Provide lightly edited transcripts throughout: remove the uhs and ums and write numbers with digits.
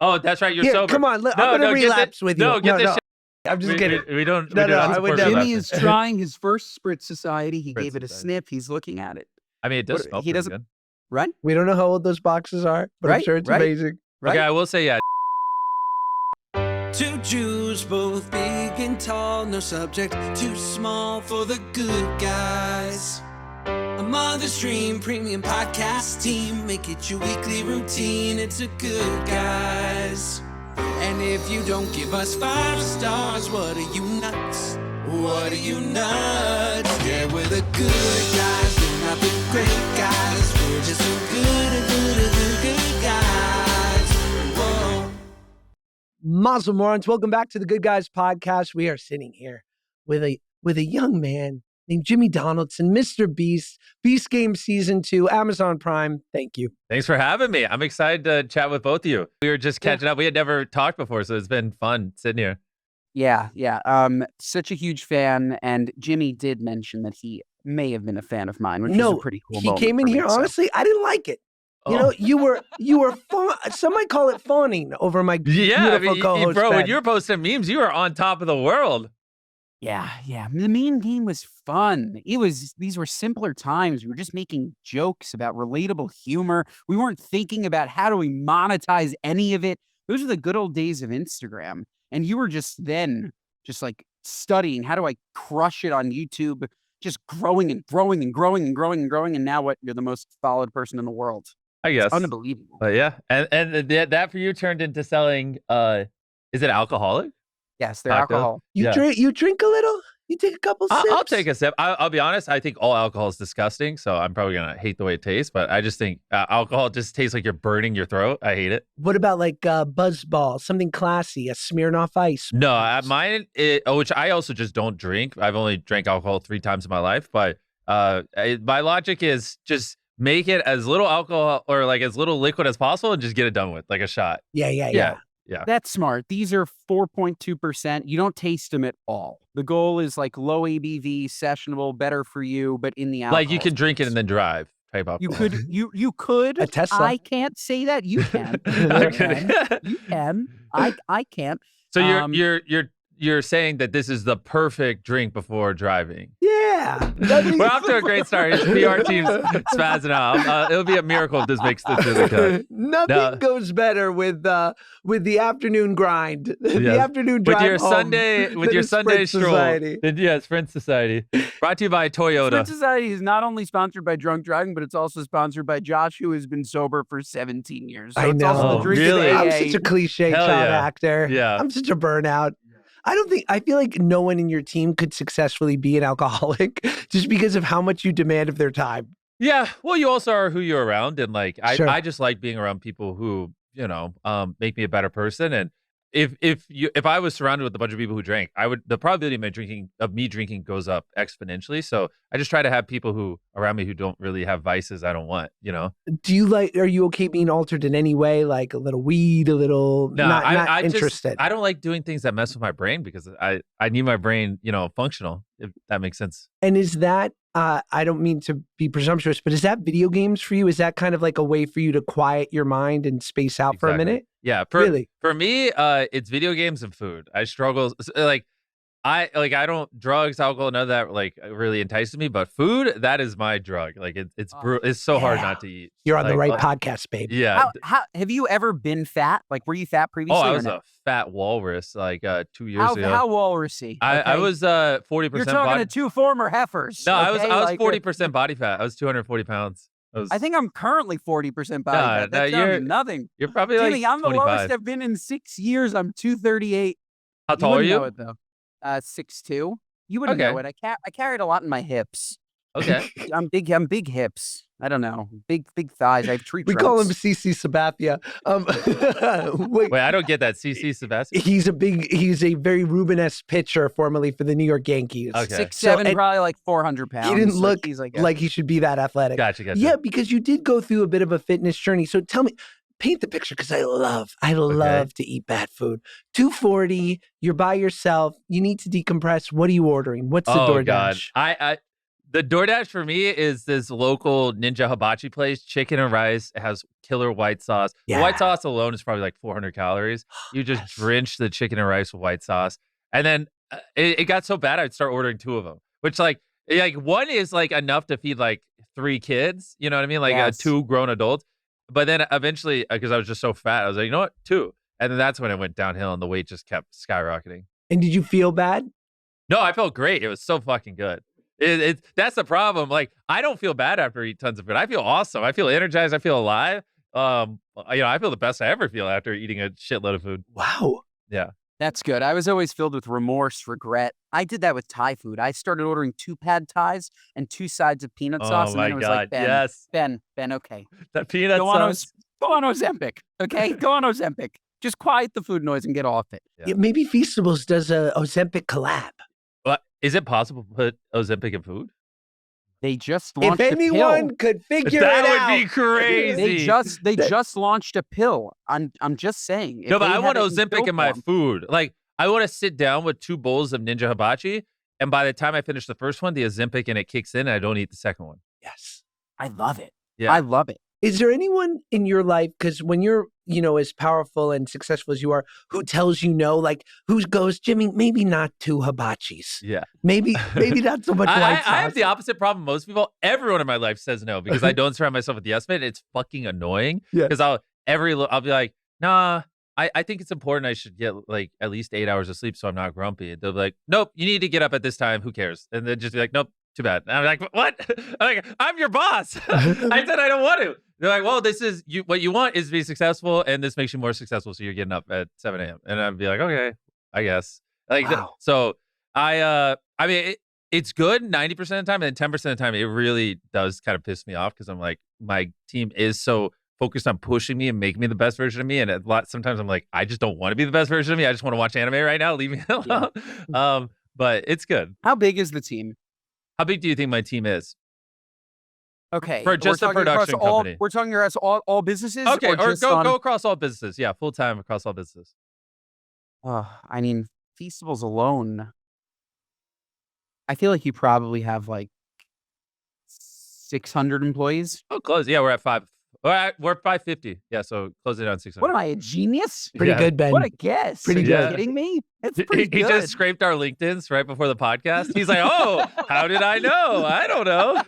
Oh, that's right. You're sober. Come on. I'm going to relapse with you. No, get this shit. I'm just kidding. We don't. Jimmy is trying his first Spritz Society. He gave it a sniff. He's looking at it. I mean, it does smell pretty good. Right? We don't know how old those boxes are, but I'm sure it's amazing. Right? Okay, I will say, yeah. Two Jews, both big and tall, no subject too small for the good guys. A Mother's Dream premium podcast team, make it your weekly routine. It's a Good Guys. And if you don't give us 5 stars, what are you nuts? What are you nuts? Yeah, we're the good guys, we're not the great guys. We're just so good guys. Whoa. Mazel Morons, welcome back to the Good Guys podcast. We are sitting here with a young man named Jimmy Donaldson, MrBeast, Beast Game Season 2, Amazon Prime. Thank you. Thanks for having me. I'm excited to chat with both of you. We were just catching up. We had never talked before, so it's been fun sitting here. Yeah. Such a huge fan. And Jimmy did mention that he may have been a fan of mine, which is a pretty cool moment. He came in here, honestly, I didn't like it. You know, you were some might call it fawning over my beautiful co-host. Bro, Ben. when you were posting memes, you were on top of the world. Yeah. The meme game was fun. These were simpler times. We were just making jokes about relatable humor. We weren't thinking about how do we monetize any of it. Those are the good old days of Instagram. And you were just like studying, how do I crush it on YouTube? Just growing and growing and growing and growing and growing. And now what? You're the most followed person in the world. I guess. It's unbelievable. Yeah. And that for you turned into selling, is it alcoholic? Yes, they're alcohol. You drink a little? You take a couple sips? I'll take a sip. I'll be honest. I think all alcohol is disgusting, so I'm probably going to hate the way it tastes. But I just think alcohol just tastes like you're burning your throat. I hate it. What about like Buzzball, something classy, a Smirnoff Ice? No, mine, which I also just don't drink. I've only drank alcohol 3 times in my life. But my logic is just make it as little alcohol or like as little liquid as possible and just get it done with, like a shot. Yeah. That's smart. These are 4.2%. You don't taste them at all. The goal is like low ABV, sessionable, better for you, but in the alcohol. Like you can drink it and then drive type alcohol. You could. A Tesla. I can't say that. You can. You can. I can't. So you're saying that this is the perfect drink before driving. Yeah. We're off to a great start. His PR team's spazzing out. It'll be a miracle if this makes this to the cut. Nothing goes better with the afternoon grind. The afternoon drive with your Sunday stroll. Society. Sprint Society. Brought to you by Toyota. Sprint Society is not only sponsored by drunk driving, but it's also sponsored by Josh, who has been sober for 17 years. So I it's know. also the drink really? of AA. I'm such a cliche child actor. Yeah. I'm such a burnout. I feel like no one in your team could successfully be an alcoholic just because of how much you demand of their time. Yeah. Well, you also are who you're around. And like, Sure. I just like being around people who, make me a better person. And if I was surrounded with a bunch of people who drank, the probability of me drinking goes up exponentially. So I just try to have people who around me who don't really have vices I don't want, Are you okay being altered in any way? Like a little weed, a little, No, not interested? I don't like doing things that mess with my brain because I need my brain, functional, if that makes sense. And is that, I don't mean to be presumptuous, but is that video games for you? Is that kind of like a way for you to quiet your mind and space out for a minute? Yeah. Really? For me, it's video games and food. I struggle. I don't, drugs, alcohol, none of that like really entices me, but food, that is my drug. Like it's so hard not to eat. You're on the right podcast, babe. Yeah. How have you ever been fat? Like, were you fat previously? I was a fat walrus like 2 years ago. How walrusy? I was 40%. You're talking to 2 former heifers. No, okay? I was 40% body fat. I was 240 pounds. I think I'm currly 40% body fat. That sounds nothing. You're probably Jimmy, like I'm the 25. lowest I've been in 6 years. I'm 238. How tall are you? Know it, though. 6'2". You wouldn't know it. I carried a lot in my hips. Okay. I'm big hips. I don't know. Big thighs. I have tree We trunks. call him CC Sabathia. Wait, I don't get that. CC Sebastian? He's a very Rubenesque pitcher formerly for the New York Yankees. Okay. 6'7", probably like 400 pounds. He didn't look he's like he should be that athletic. Gotcha. Yeah, because you did go through a bit of a fitness journey. So tell me, paint the picture, because I love to eat bad food. 240, you're by yourself, you need to decompress. What are you ordering? What's the DoorDash? God. The DoorDash for me is this local Ninja Hibachi place, chicken and rice. It has killer white sauce. The white sauce alone is probably like 400 calories. You just drench the chicken and rice with white sauce. And then it got so bad, I'd start ordering 2 of them, which like one is like enough to feed like 3 kids. You know what I mean? Like 2 grown adults. But then eventually, because I was just so fat, I was like, you know what? 2. And then that's when it went downhill and the weight just kept skyrocketing. And did you feel bad? No, I felt great. It was so fucking good. That's the problem. Like, I don't feel bad after I eat tons of food. I feel awesome. I feel energized. I feel alive. I feel the best I ever feel after eating a shitload of food. Wow. Yeah. That's good. I was always filled with remorse, regret. I did that with Thai food. I started ordering 2 pad Thais and 2 sides of peanut sauce. Oh my and then it was God. like, Ben, Yes. Ben, okay. That peanut Go on, sauce. go on Ozempic, okay? Go on Ozempic. Just quiet the food noise and get off it. Yeah, maybe Feastables does a Ozempic collab. What? Is it possible to put Ozempic in food? They just launched If a pill. anyone could figure it out. That would be crazy. They just launched a pill. I'm just saying. No, but I want had it Ozempic pill in my form- food. Like, I want to sit down with 2 bowls of Ninja Hibachi, and by the time I finish the first one, the Ozempic in it kicks in, and I don't eat the second one. Yes. I love it. Yeah. I love it. Is there anyone in your life, because when you're, as powerful and successful as you are, who tells you no, like who goes, Jimmy, maybe not 2 hibachis. Yeah. Maybe not so much white sauce. I have the opposite problem most people. Everyone in my life says no because I don't surround myself with yes men. It's fucking annoying. Yeah. Because I'll be like, nah, I think it's important I should get like at least 8 hours of sleep so I'm not grumpy. And they'll be like, nope, you need to get up at this time. Who cares? And then just be like, nope, too bad. And I'm like, what? I'm like, I'm your boss. I said I don't want to. They're like, well, this is what you want is to be successful, and this makes you more successful. So you're getting up at 7 a.m. And I'd be like, okay, I guess. Like, Wow. So I mean, it's good 90% of the time, and then 10% of the time, it really does kind of piss me off because I'm like, my team is so focused on pushing me and making me the best version of me. And sometimes I'm like, I just don't want to be the best version of me. I just want to watch anime right now. Leave me alone. Yeah. But it's good. How big is the team? How big do you think my team is? Okay. For just we're a talking across production all- company. We're talking across all businesses? Okay, or just go on- across all businesses. Yeah, full time across all businesses. I mean, Feastables alone, I feel like you probably have like 600 employees. Oh, close. Yeah, we're at 5. We're 550. Yeah, so close it down 600. What am I, a genius? Pretty Yeah. good, Ben. What a guess. Pretty Are good. you kidding me? It's He pretty good. just scraped our LinkedIn's right before the podcast. He's like, oh, how did I know? I don't know.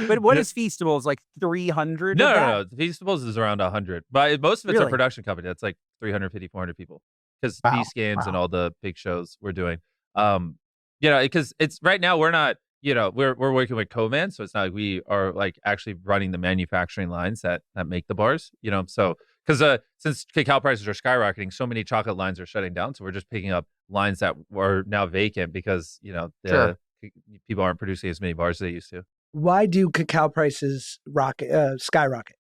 But what is Feastables? Like 300? No. Feastables is around 100. But most of it's a Really? production company. That's like 350, 400 people. Because Wow, Feast Games and all the big shows we're doing. Because it's right now we're not, we're working with Co-Man, so it's not like we are like actually running the manufacturing lines that make the bars, so because since cacao prices are skyrocketing, so many chocolate lines are shutting down, so we're just picking up lines that are now vacant because Sure. people aren't producing as many bars as they used to. Why do cacao prices skyrocket?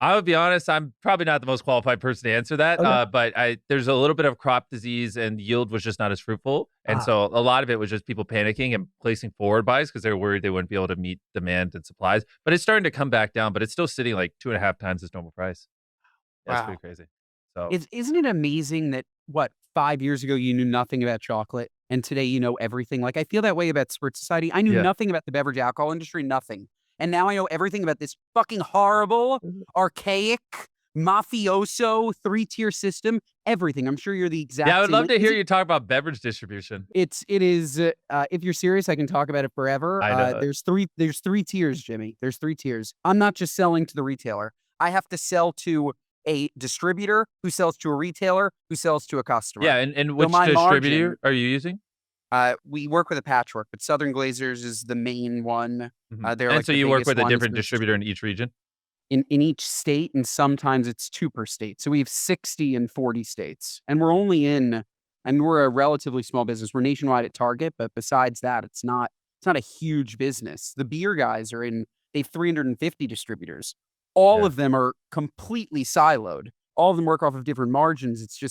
I would be honest, I'm probably not the most qualified person to answer that. Okay. But there's a little bit of crop disease and yield was just not as fruitful. And so a lot of it was just people panicking and placing forward buys because they were worried they wouldn't be able to meet demand and supplies. But it's starting to come back down, but it's still sitting like 2.5 times its normal price. That's Wow. pretty crazy. So Isn't it amazing that, 5 years ago you knew nothing about chocolate and today you know everything? Like, I feel that way about Spritz Society. I knew Yeah. nothing about the beverage alcohol industry, nothing. And now I know everything about this fucking horrible, archaic, mafioso 3-tier system. Everything. I'm sure you're the exact yeah, I would same love way. to hear you talk about beverage distribution. It is. If you're serious, I can talk about it forever. I know. There's three tiers, Jimmy. There's 3 tiers. I'm not just selling to the retailer. I have to sell to a distributor who sells to a retailer who sells to a customer. Yeah, and which my distributor margin- are you using? We work with a patchwork, but Southern Glazers is the main one. Mhm. They're And like so the you work biggest with a ones. different There's- distributor in each region? in each state, and sometimes it's 2 per state. So we have 60 and 40 states, and we're a relatively small business. We're nationwide at Target, but besides that, it's not a huge business. The beer guys they have 350 distributors. All Yeah. of them are completely siloed. All of them work off of different margins. It's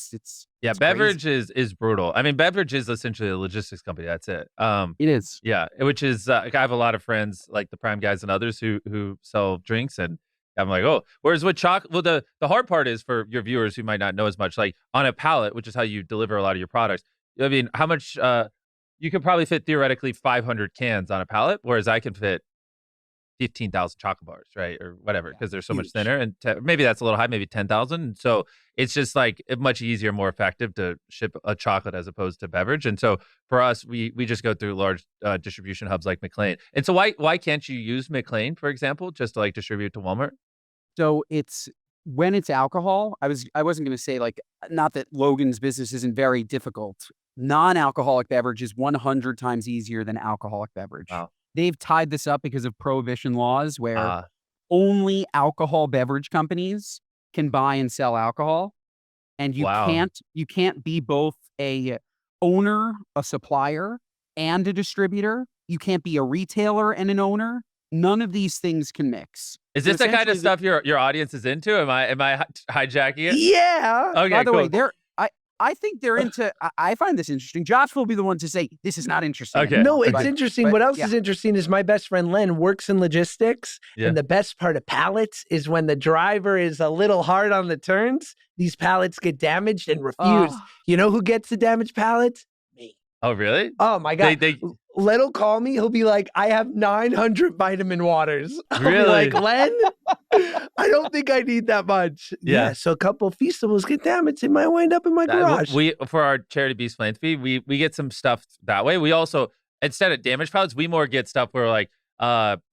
Yeah, crazy. beverage is brutal. I mean, beverage is essentially a logistics company. That's it. It is. Yeah, which is I have a lot of friends like the Prime guys and others who sell drinks, and I'm like, oh, whereas with chocolate, well, the hard part is for your viewers who might not know as much, like on a pallet, which is how you deliver a lot of your products. I mean, how much you could probably fit theoretically 500 cans on a pallet, whereas I can fit 15,000 chocolate bars, right? Or whatever, because they're so much Huge. thinner. And maybe that's a little high, maybe 10,000. So it's just like much easier, more effective to ship a chocolate as opposed to beverage. And so for us, we just go through large distribution hubs like McLean. And so why can't you use McLean, for example, just to like distribute to Walmart? So it's when it's alcohol, I wasn't going to say like, not that Logan's business isn't very difficult. Non-alcoholic beverage is 100 times easier than alcoholic beverage. Wow. They've tied this up because of prohibition laws where Ah, only alcohol beverage companies can buy and sell alcohol. And you Wow. can't be both a owner, a supplier, and a distributor. You can't be a retailer and an owner. None of these things can mix. Is So this the kind of essentially, stuff your audience is into? Am I hijacking it? Yeah. Okay, by the way, cool. I think they're into. I find this interesting. Josh will be the one to say this is not interesting. Okay. anymore. No, it's But- interesting. but What else yeah. is interesting is my best friend Len works in logistics. Yeah. And the best part of pallets is when the driver is a little hard on the turns, these pallets get damaged and refused. Oh. You know who gets the damaged pallets? Me. Oh, really? Oh my God. They Len'll call me. He'll be like, I have 900 vitamin waters. I'll be Really? like, Len, I don't think I need that much. Yeah. So a couple of Feastables get damaged. It might wind up in my garage. we for our charity Beast Philanthropy, we get some stuff that way. We also, instead of damaged pallets, we more get stuff where like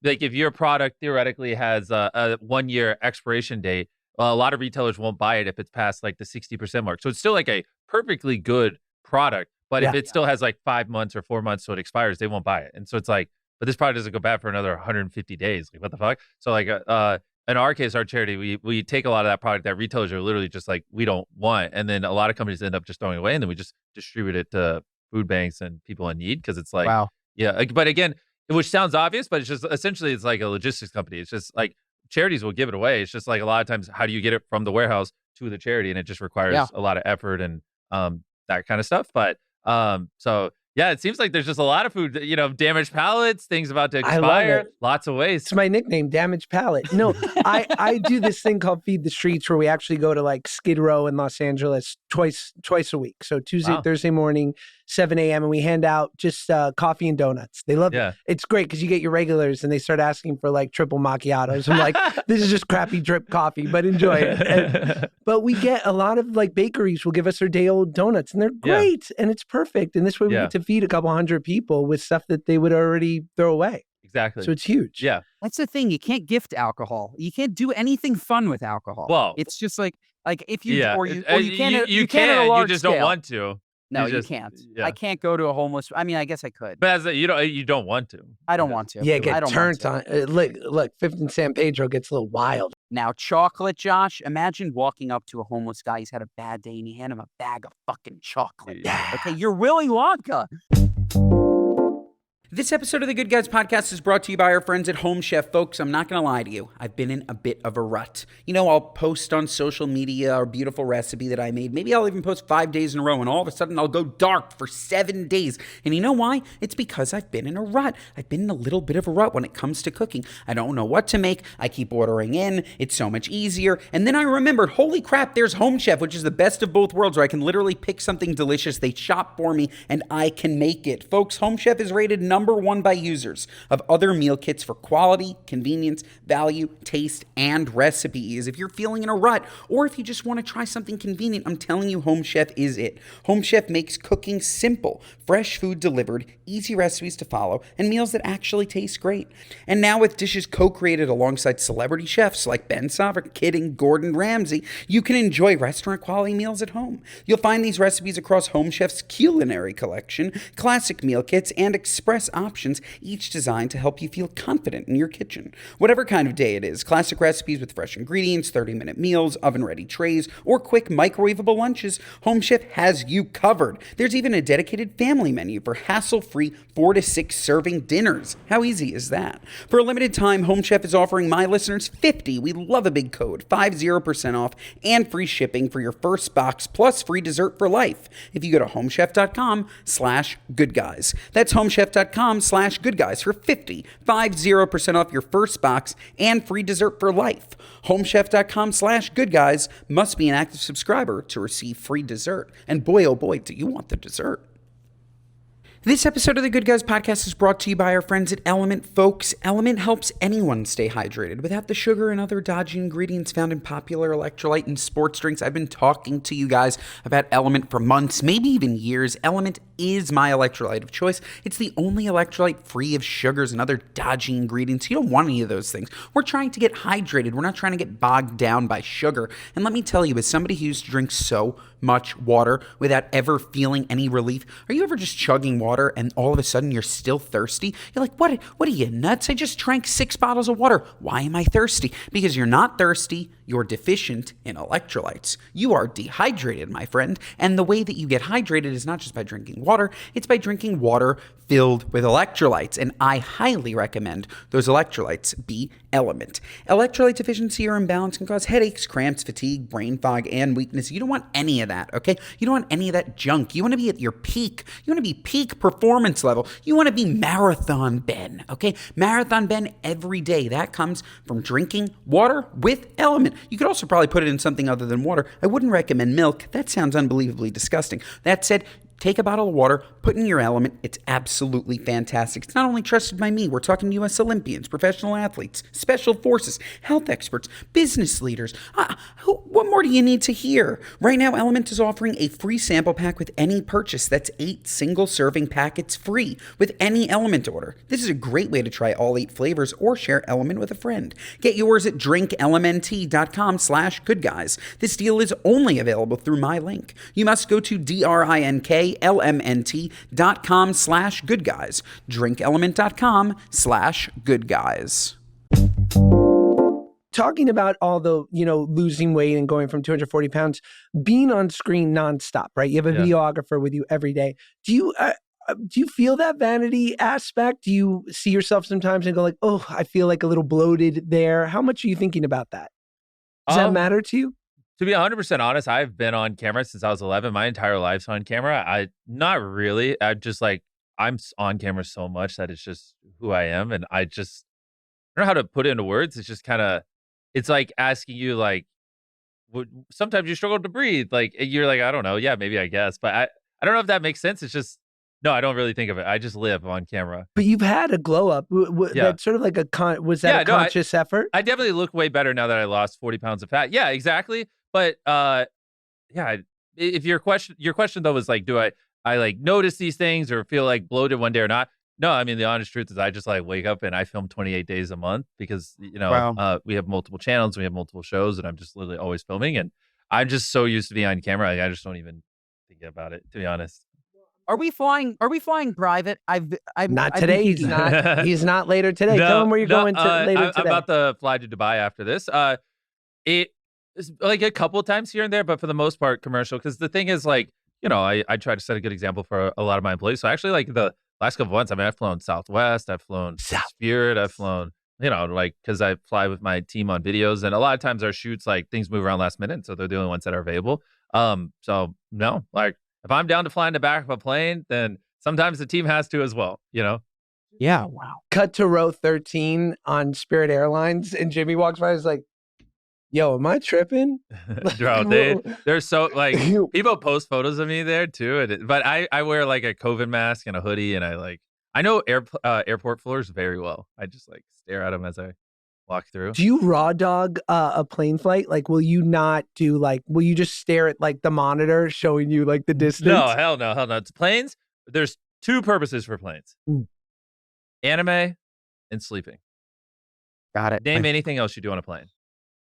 if your product theoretically has a 1 year expiration date, a lot of retailers won't buy it if it's past like the 60% mark. So it's still like a perfectly good product, but if Yeah. it still has like 5 months or 4 months so it expires, they won't buy it. And so it's like, but this product doesn't go bad for another 150 days. Like what the fuck? So like in our case, our charity, we take a lot of that product that retailers are literally just like, we don't want. And then a lot of companies end up just throwing it away, and then we just distribute it to food banks and people in need, because it's like, Wow. yeah. But again, which sounds obvious, but it's just essentially it's like a logistics company. It's just like charities will give it away. It's just like a lot of times, how do you get it from the warehouse to the charity? And it just requires Yeah. a lot of effort and that kind of stuff. But so yeah, it seems like there's just a lot of food, damaged pallets, things about to I love expire, it. lots of waste. It's my nickname, Damaged Palate. No, I do this thing called Feed the Streets, where we actually go to like Skid Row in Los Angeles twice a week. So Tuesday, Wow. Thursday morning, 7 a.m. and we hand out just coffee and donuts. They love Yeah. it. It's great because you get your regulars and they start asking for like triple macchiatos. I'm like, this is just crappy drip coffee, but enjoy it. But we get a lot of like bakeries will give us their day old donuts, and they're Yeah. great and it's perfect. And this way we Yeah. get to feed a couple hundred people with stuff that they would already throw away. Exactly. So it's huge. Yeah. That's the thing. You can't gift alcohol. You can't do anything fun with alcohol. Well, it's just like if you yeah. or you can't you can at a can, large you just scale. don't want to. No, you just- can't. yeah. I can't go to a homeless. I mean, I guess I could. But you don't want to. I don't want to. Yeah, I get don't turned want to. on. Look, 5th and San Pedro gets a little wild. Now, chocolate, Josh. Imagine walking up to a homeless guy. He's had a bad day, and you hand him a bag of fucking chocolate. Yeah. Okay, you're Willy Wonka. This episode of the Good Guys Podcast is brought to you by our friends at Home Chef. Folks, I'm not going to lie to you. I've been in a bit of a rut. I'll post on social media a beautiful recipe that I made. Maybe I'll even post 5 days in a row, and all of a sudden I'll go dark for 7 days. And you know why? It's because I've been in a rut. I've been in a little bit of a rut when it comes to cooking. I don't know what to make. I keep ordering in. It's so much easier. And then I remembered, holy crap, there's Home Chef, which is the best of both worlds, where I can literally pick something delicious. They shop for me, and I can make it. Folks, Home Chef is rated #1 by users of other meal kits for quality, convenience, value, taste, and recipes. If you're feeling in a rut, or if you just want to try something convenient, I'm telling you, Home Chef is it. Home Chef makes cooking simple, fresh food delivered, easy recipes to follow, and meals that actually taste great. And now with dishes co-created alongside celebrity chefs like Ben Savert, Kidding, Gordon Ramsay, you can enjoy restaurant quality meals at home. You'll find these recipes across Home Chef's culinary collection, classic meal kits, and express options, each designed to help you feel confident in your kitchen. Whatever kind of day it is, classic recipes with fresh ingredients, 30-minute meals, oven-ready trays, or quick microwavable lunches, Home Chef has you covered. There's even a dedicated family menu for hassle-free 4 to 6 serving dinners. How easy is that? For a limited time, Home Chef is offering my listeners 50, we love a big code, 50% off, and free shipping for your first box, plus free dessert for life. If you go to homechef.com/goodguys. That's homechef.com/goodguys for 50% off your first box and free dessert for life. Homechef.com/goodguys. Must be an active subscriber to receive free dessert. And boy, oh boy, do you want the dessert. This episode of the Good Guys Podcast is brought to you by our friends at Element. Folks, Element helps anyone stay hydrated without the sugar and other dodgy ingredients found in popular electrolyte and sports drinks. I've been talking to you guys about Element for months, maybe even years. Element is my electrolyte of choice. It's the only electrolyte free of sugars and other dodgy ingredients. You don't want any of those things. We're trying to get hydrated. We're not trying to get bogged down by sugar. And let me tell you, as somebody who used to drink so much water without ever feeling any relief, are you ever just chugging water and all of a sudden you're still thirsty? You're like, what are you, nuts? I just drank 6 bottles of water. Why am I thirsty? Because you're not thirsty, you're deficient in electrolytes. You are dehydrated, my friend. And the way that you get hydrated is not just by drinking water, it's by drinking water filled with electrolytes. And I highly recommend those electrolytes be Element. Electrolyte deficiency or imbalance can cause headaches, cramps, fatigue, brain fog, and weakness. You don't want any of that, okay? You don't want any of that junk. You want to be at your peak. You want to be peak performance level. You want to be Marathon Ben, okay? Marathon Ben every day. That comes from drinking water with Element. You could also probably put it in something other than water. I wouldn't recommend milk. That sounds unbelievably disgusting. That said, take a bottle of water, put in your Element. It's absolutely fantastic. It's not only trusted by me. We're talking U.S. Olympians, professional athletes, special forces, health experts, business leaders. What more do you need to hear? Right now, Element is offering a free sample pack with any purchase. That's 8 single-serving packets free with any Element order. This is a great way to try all 8 flavors or share Element with a friend. Get yours at drinklmnt.com/goodguys. This deal is only available through my link. You must go to drinklmnt.com/goodguys. drinkelement.com/goodguys. Talking about all the, losing weight and going from 240 pounds, being on screen nonstop, right? You have a videographer with you every day. Do you feel that vanity aspect? Do you see yourself sometimes and go like, oh, I feel like a little bloated there? How much are you thinking about that? Does that matter to you? To be 100% honest, I've been on camera since I was 11. My entire life's on camera. Not really. I'm on camera so much that it's just who I am. And I don't know how to put it into words. It's just it's like asking you, like, sometimes you struggle to breathe. Like, you're like, I don't know. Yeah, maybe, I guess. But I don't know if that makes sense. It's just, no, I don't really think of it. I just live on camera. But you've had a glow up. That's sort of like was that a conscious effort? I definitely look way better now that I lost 40 pounds of fat. Yeah, exactly. But if your question though was like, do I like notice these things or feel like bloated one day or not? No, I mean, the honest truth is I just like wake up and I film 28 days a month because, Wow. We have multiple channels, we have multiple shows, and I'm just literally always filming. And I'm just so used to being on camera. Like, I just don't even think about it, to be honest. Are we flying private? I'm not today. He's not. He's not later today. Tell him where you're going later today. I'm about to fly to Dubai after this. It's like a couple of times here and there, but for the most part, commercial. Because the thing is, like, I try to set a good example for a lot of my employees. So actually, like the last couple of months, I mean, I've flown Southwest, I've flown Spirit, I've flown, because I fly with my team on videos, and a lot of times our shoots, like, things move around last minute, so they're the only ones that are available. So no, like, if I'm down to fly in the back of a plane, then sometimes the team has to as well, Yeah, wow. Cut to row 13 on Spirit Airlines, and Jimmy walks by and is like, yo, am I tripping? Bro, they're so, like, people post photos of me there too, but I wear like a COVID mask and a hoodie, and I know airport floors very well. I just like stare at them as I walk through. Do you raw dog a plane flight? Like, will you just stare at like the monitor showing you like the distance? No, hell no. It's planes. There's 2 purposes for planes: anime and sleeping. Got it. Name anything else you do on a plane.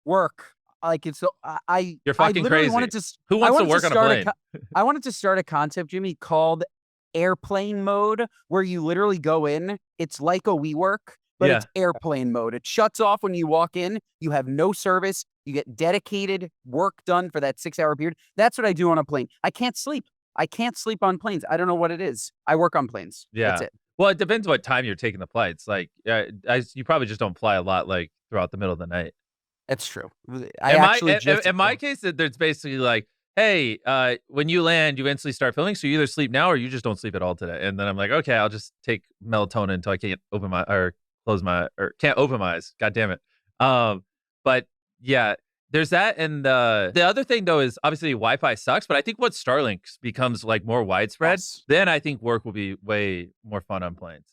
Work. Like, it's You're fucking crazy. Who wants to work on a plane? I wanted to start a concept, Jimmy, called airplane mode, where you literally go in. It's like a WeWork, but it's airplane mode. It shuts off when you walk in. You have no service. You get dedicated work done for that 6-hour period. That's what I do on a plane. I can't sleep. I can't sleep on planes. I don't know what it is. I work on planes. Yeah. That's it. Well, it depends what time you're taking the flights. Like, you probably just don't fly a lot, like, throughout the middle of the night. That's true. In my case, there's basically like, hey, when you land, you instantly start filming. So you either sleep now or you just don't sleep at all today. And then I'm like, okay, I'll just take melatonin until I can't open my can't open my eyes. God damn it. But yeah, There's that, and the other thing though is obviously Wi-Fi sucks, but I think once Starlink becomes like more widespread, Yes. then I think work will be way more fun on planes.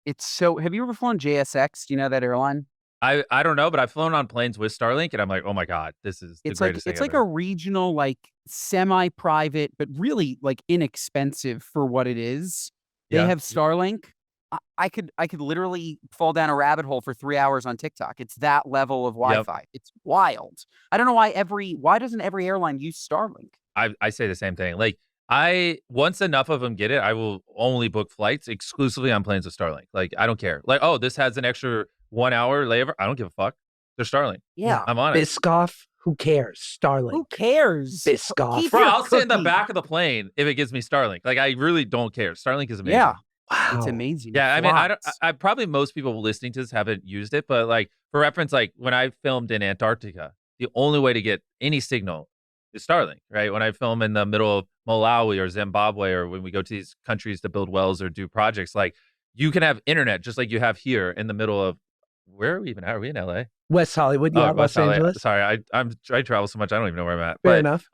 It's so. Have you ever flown JSX? Do you know that airline? I don't know, but I've flown on planes with Starlink, and I'm like, oh my god, this is the It's like greatest thing it's like ever. a regional, like semi-private, but really like inexpensive for what it is. They Yeah. have Starlink. I could literally fall down a rabbit hole for 3 hours on TikTok. It's that level of Wi-Fi. It's wild. I don't know why doesn't every airline use Starlink? I say the same thing. Like once enough of them get it, I will only book flights exclusively on planes with Starlink. Like I don't care. Like, oh, this has an extra 1 hour layover. I don't give a fuck. They're Starlink. Yeah. I'm on it. Biscoff, who cares? Starlink. Who cares? Biscoff. Keep Bro, your I'll sit in the cookie. back of the plane if it gives me Starlink. Like I really don't care. Starlink is amazing. Yeah. Wow. It's amazing. Yeah, I mean, Flies. I probably most people listening to this haven't used it, but like for reference, like when I filmed in Antarctica, the only way to get any signal is Starlink, right? When I film in the middle of Malawi or Zimbabwe, or when we go to these countries to build wells or do projects, like you can have internet just like you have here in the middle of where are we even at? Are we in LA? West Hollywood, yeah, Los West LA. Angeles. Sorry, I travel so much I don't even know where I'm at. Fair But enough.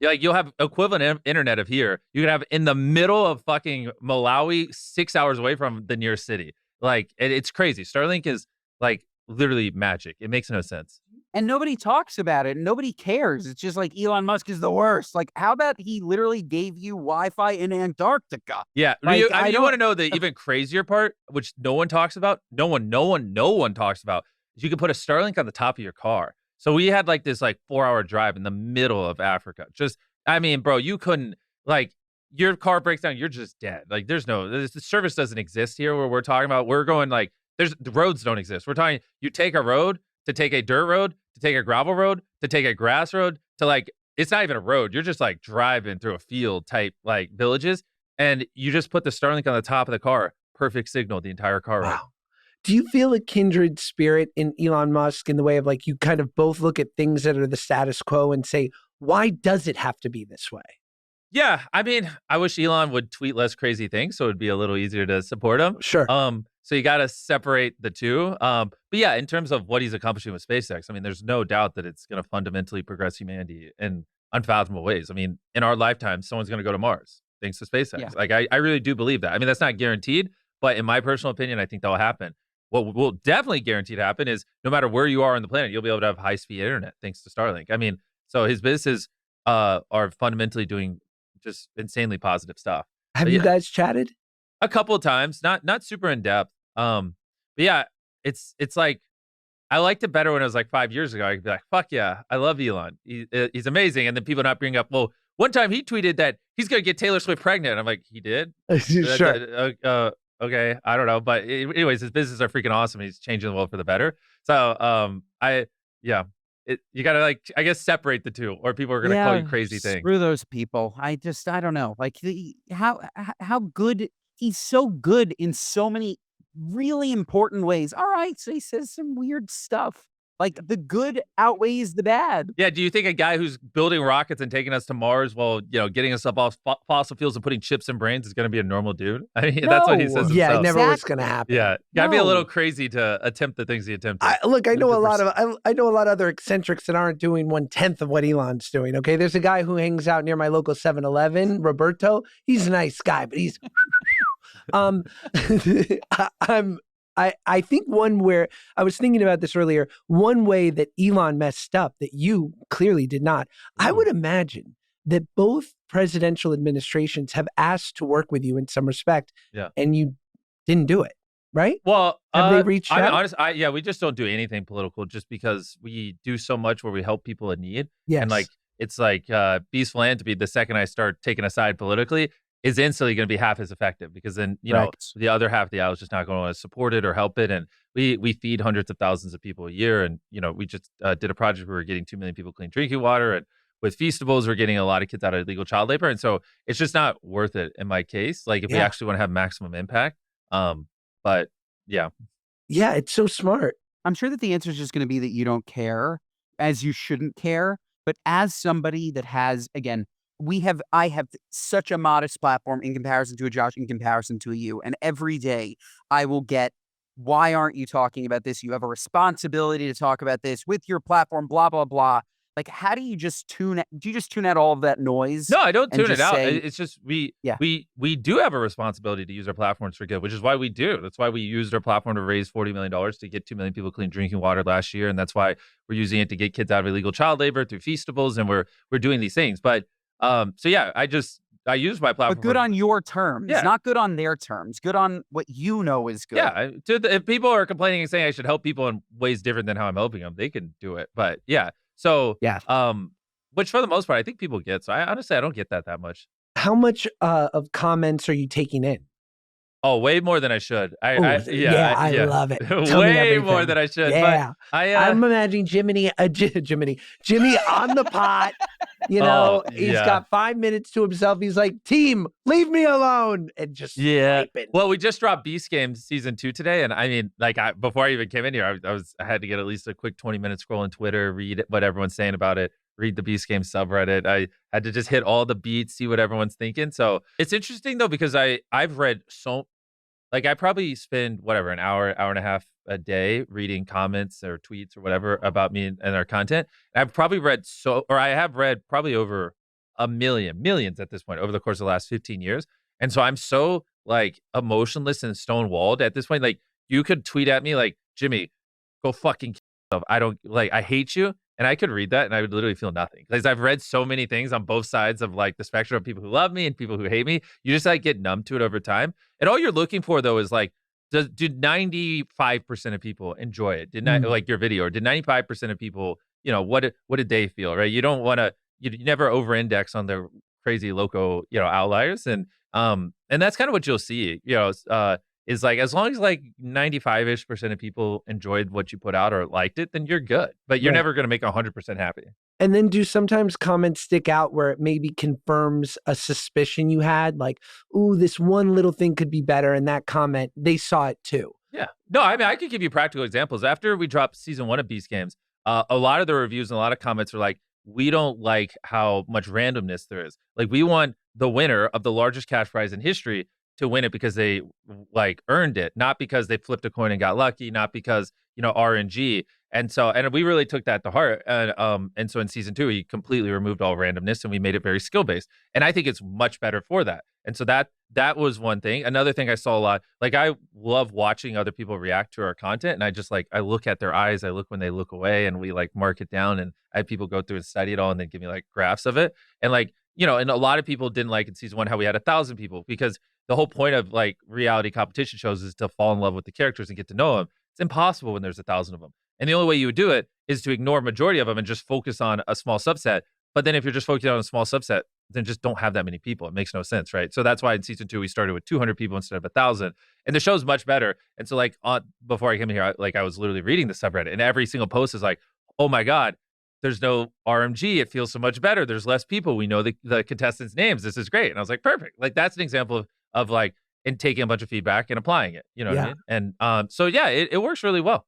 like you'll have equivalent internet of here. You can have in the middle of fucking Malawi, 6 hours away from the nearest city. Like it's crazy. Starlink is like literally magic. It makes no sense. And nobody talks about it. Nobody cares. It's just like Elon Musk is the worst. Like, how about he literally gave you Wi-Fi in Antarctica? Yeah, Like, you I want to know the even crazier part, which no one talks about. No one talks about. Is you can put a Starlink on the top of your car. So we had like this like 4-hour drive in the middle of Africa. Just, I mean, bro, you couldn't like your car breaks down, you're just dead. Like the service doesn't exist here where we're talking about. We're going like the roads don't exist. We're talking you take a road to take a dirt road to take a gravel road to take a grass road to like it's not even a road. You're just like driving through a field type like villages, and you just put the Starlink on the top of the car. Perfect signal the entire car ride. Wow. Do you feel a kindred spirit in Elon Musk in the way of like you kind of both look at things that are the status quo and say, why does it have to be this way? Yeah, I mean, I wish Elon would tweet less crazy things so it'd be a little easier to support him. Sure. So you got to separate the two. But yeah, in terms of what he's accomplishing with SpaceX, I mean, there's no doubt that it's going to fundamentally progress humanity in unfathomable ways. I mean, in our lifetime, someone's going to go to Mars thanks to SpaceX. Yeah. Like, I really do believe that. I mean, that's not guaranteed, but in my personal opinion, I think that'll happen. What will definitely guaranteed happen is no matter where you are on the planet, you'll be able to have high-speed internet thanks to Starlink. I mean, so his businesses are fundamentally doing just insanely positive stuff. Have But you yeah. guys chatted? A couple of times, not super in depth. But yeah, it's like I liked it better when it was like 5 years ago. I could be like, fuck yeah, I love Elon. He's amazing. And then people not bring up, well, one time he tweeted that he's gonna get Taylor Swift pregnant. I'm like, he did? Sure. Okay, I don't know. But anyways, his businesses are freaking awesome. He's changing the world for the better. So you gotta like I guess separate the two, or people are gonna call you crazy things. Screw those people. I don't know. Like how good he's so good in so many really important ways. All right, so he says some weird stuff. Like the good outweighs the bad. Yeah, do you think a guy who's building rockets and taking us to Mars while, getting us up off fossil fuels and putting chips in brains is going to be a normal dude? I mean, that's what he No. says himself. Yeah, it never was Exactly. going to happen. Yeah, gotta be a No. little crazy to attempt the things he attempted. I know a lot 100%. of I know a lot of other eccentrics that aren't doing 1/10 of what Elon's doing. Okay, there's a guy who hangs out near my local 7-Eleven, Roberto. He's a nice guy, but he's I think one where I was thinking about this earlier, one way that Elon messed up that you clearly did not. I would imagine that both presidential administrations have asked to work with you in some respect, Yeah. and you didn't do it, right? Well, Have they reached I mean, out? honestly, we just don't do anything political just because we do so much where we help people in need. Yes. And like, it's like Beast Philanthropy, the second I start taking a side politically, is instantly going to be half as effective because then, Right. the other half of the aisle is just not going to support it or help it. And we feed hundreds of thousands of people a year. And, we just did a project where we're getting 2 million people clean drinking water. And with Feastables, we're getting a lot of kids out of illegal child labor. And so it's just not worth it in my case. Like if we Yeah. actually want to have maximum impact. But yeah. Yeah, it's so smart. I'm sure that the answer is just going to be that you don't care, as you shouldn't care. But as somebody that has, again, I have such a modest platform in comparison to a Josh, in comparison to a you. And every day I will get, why aren't you talking about this? You have a responsibility to talk about this with your platform, blah, blah, blah. Like, how do you just tune out? Do you just tune out all of that noise? No, I don't and tune it just out. say- It's just we Yeah. do have a responsibility to use our platforms for good, which is why we do. That's why we used our platform to raise $40 million to get 2 million people clean drinking water last year, and that's why we're using it to get kids out of illegal child labor through Feastables, and we're doing these things. But so yeah, I use my platform. But good on your terms, Yeah. not good on their terms. Good on what you know is good. Yeah, if people are complaining and saying I should help people in ways different than how I'm helping them, they can do it. But yeah, so Yeah. which for the most part, I think people get. So I honestly, I don't get that much. How much of comments are you taking in? Oh, way more than I should. I Yeah. love it. Tell me Way more everything. than I should. Yeah. But I'm imagining Jimmy on the pot. You know, he's yeah. got 5 minutes to himself. He's like, team, leave me alone. And just typing. Well, we just dropped Beast Games season 2 today, and I mean, like, before I even came in here, I had to get at least a quick 20 minutes scrolling Twitter, read what everyone's saying about it, read the Beast Games subreddit. I had to just hit all the beats, see what everyone's thinking. So it's interesting though, because I've read I probably spend an hour and a half a day reading comments or tweets or whatever about me and our content. And I've probably I have read probably over millions at this point over the course of the last 15 years. And so I'm so like emotionless and stonewalled at this point. Like you could tweet at me like, Jimmy, go fucking kill yourself. I hate you. And I could read that and I would literally feel nothing because I've read so many things on both sides of like the spectrum of people who love me and people who hate me. You just like get numb to it over time. And all you're looking for though is like, do 95% of people enjoy it? Like your video, or did 95% of people, what did they feel, right? You don't want to, you never over-index on the crazy loco, outliers. And that's kind of what you'll see, is like, as long as like 95-ish% of people enjoyed what you put out or liked it, then you're good. But you're never going to make 100% happy. And then do sometimes comments stick out where it maybe confirms a suspicion you had? Like, ooh, this one little thing could be better. And that comment, they saw it too. Yeah. No, I mean, I could give you practical examples. After we dropped season 1 of Beast Games, a lot of the reviews and a lot of comments are like, we don't like how much randomness there is. Like, we want the winner of the largest cash prize in history to win it because they like earned it, not because they flipped a coin and got lucky, not because, RNG. And we really took that to heart. And so in season 2, we completely removed all randomness and we made it very skill based. And I think it's much better for that. And so that was one thing. Another thing I saw a lot, like I love watching other people react to our content. And I just like, I look at their eyes, I look when they look away, and we like mark it down. And I have people go through and study it all and then give me like graphs of it. And like, and a lot of people didn't like in season 1 how we had 1,000 people, because the whole point of like reality competition shows is to fall in love with the characters and get to know them. It's impossible when there's 1,000 of them. And the only way you would do it is to ignore majority of them and just focus on a small subset. But then if you're just focusing on a small subset, then just don't have that many people. It makes no sense, right? So that's why in season 2, we started with 200 people instead of 1,000. And the show's much better. And so like before I came in here, I was literally reading the subreddit, and every single post is like, oh my God, there's no RMG. It feels so much better. There's less people. We know the contestants' names. This is great. And I was like, perfect. Like that's an example of like, and taking a bunch of feedback and applying it, what I mean? And so yeah, it works really well.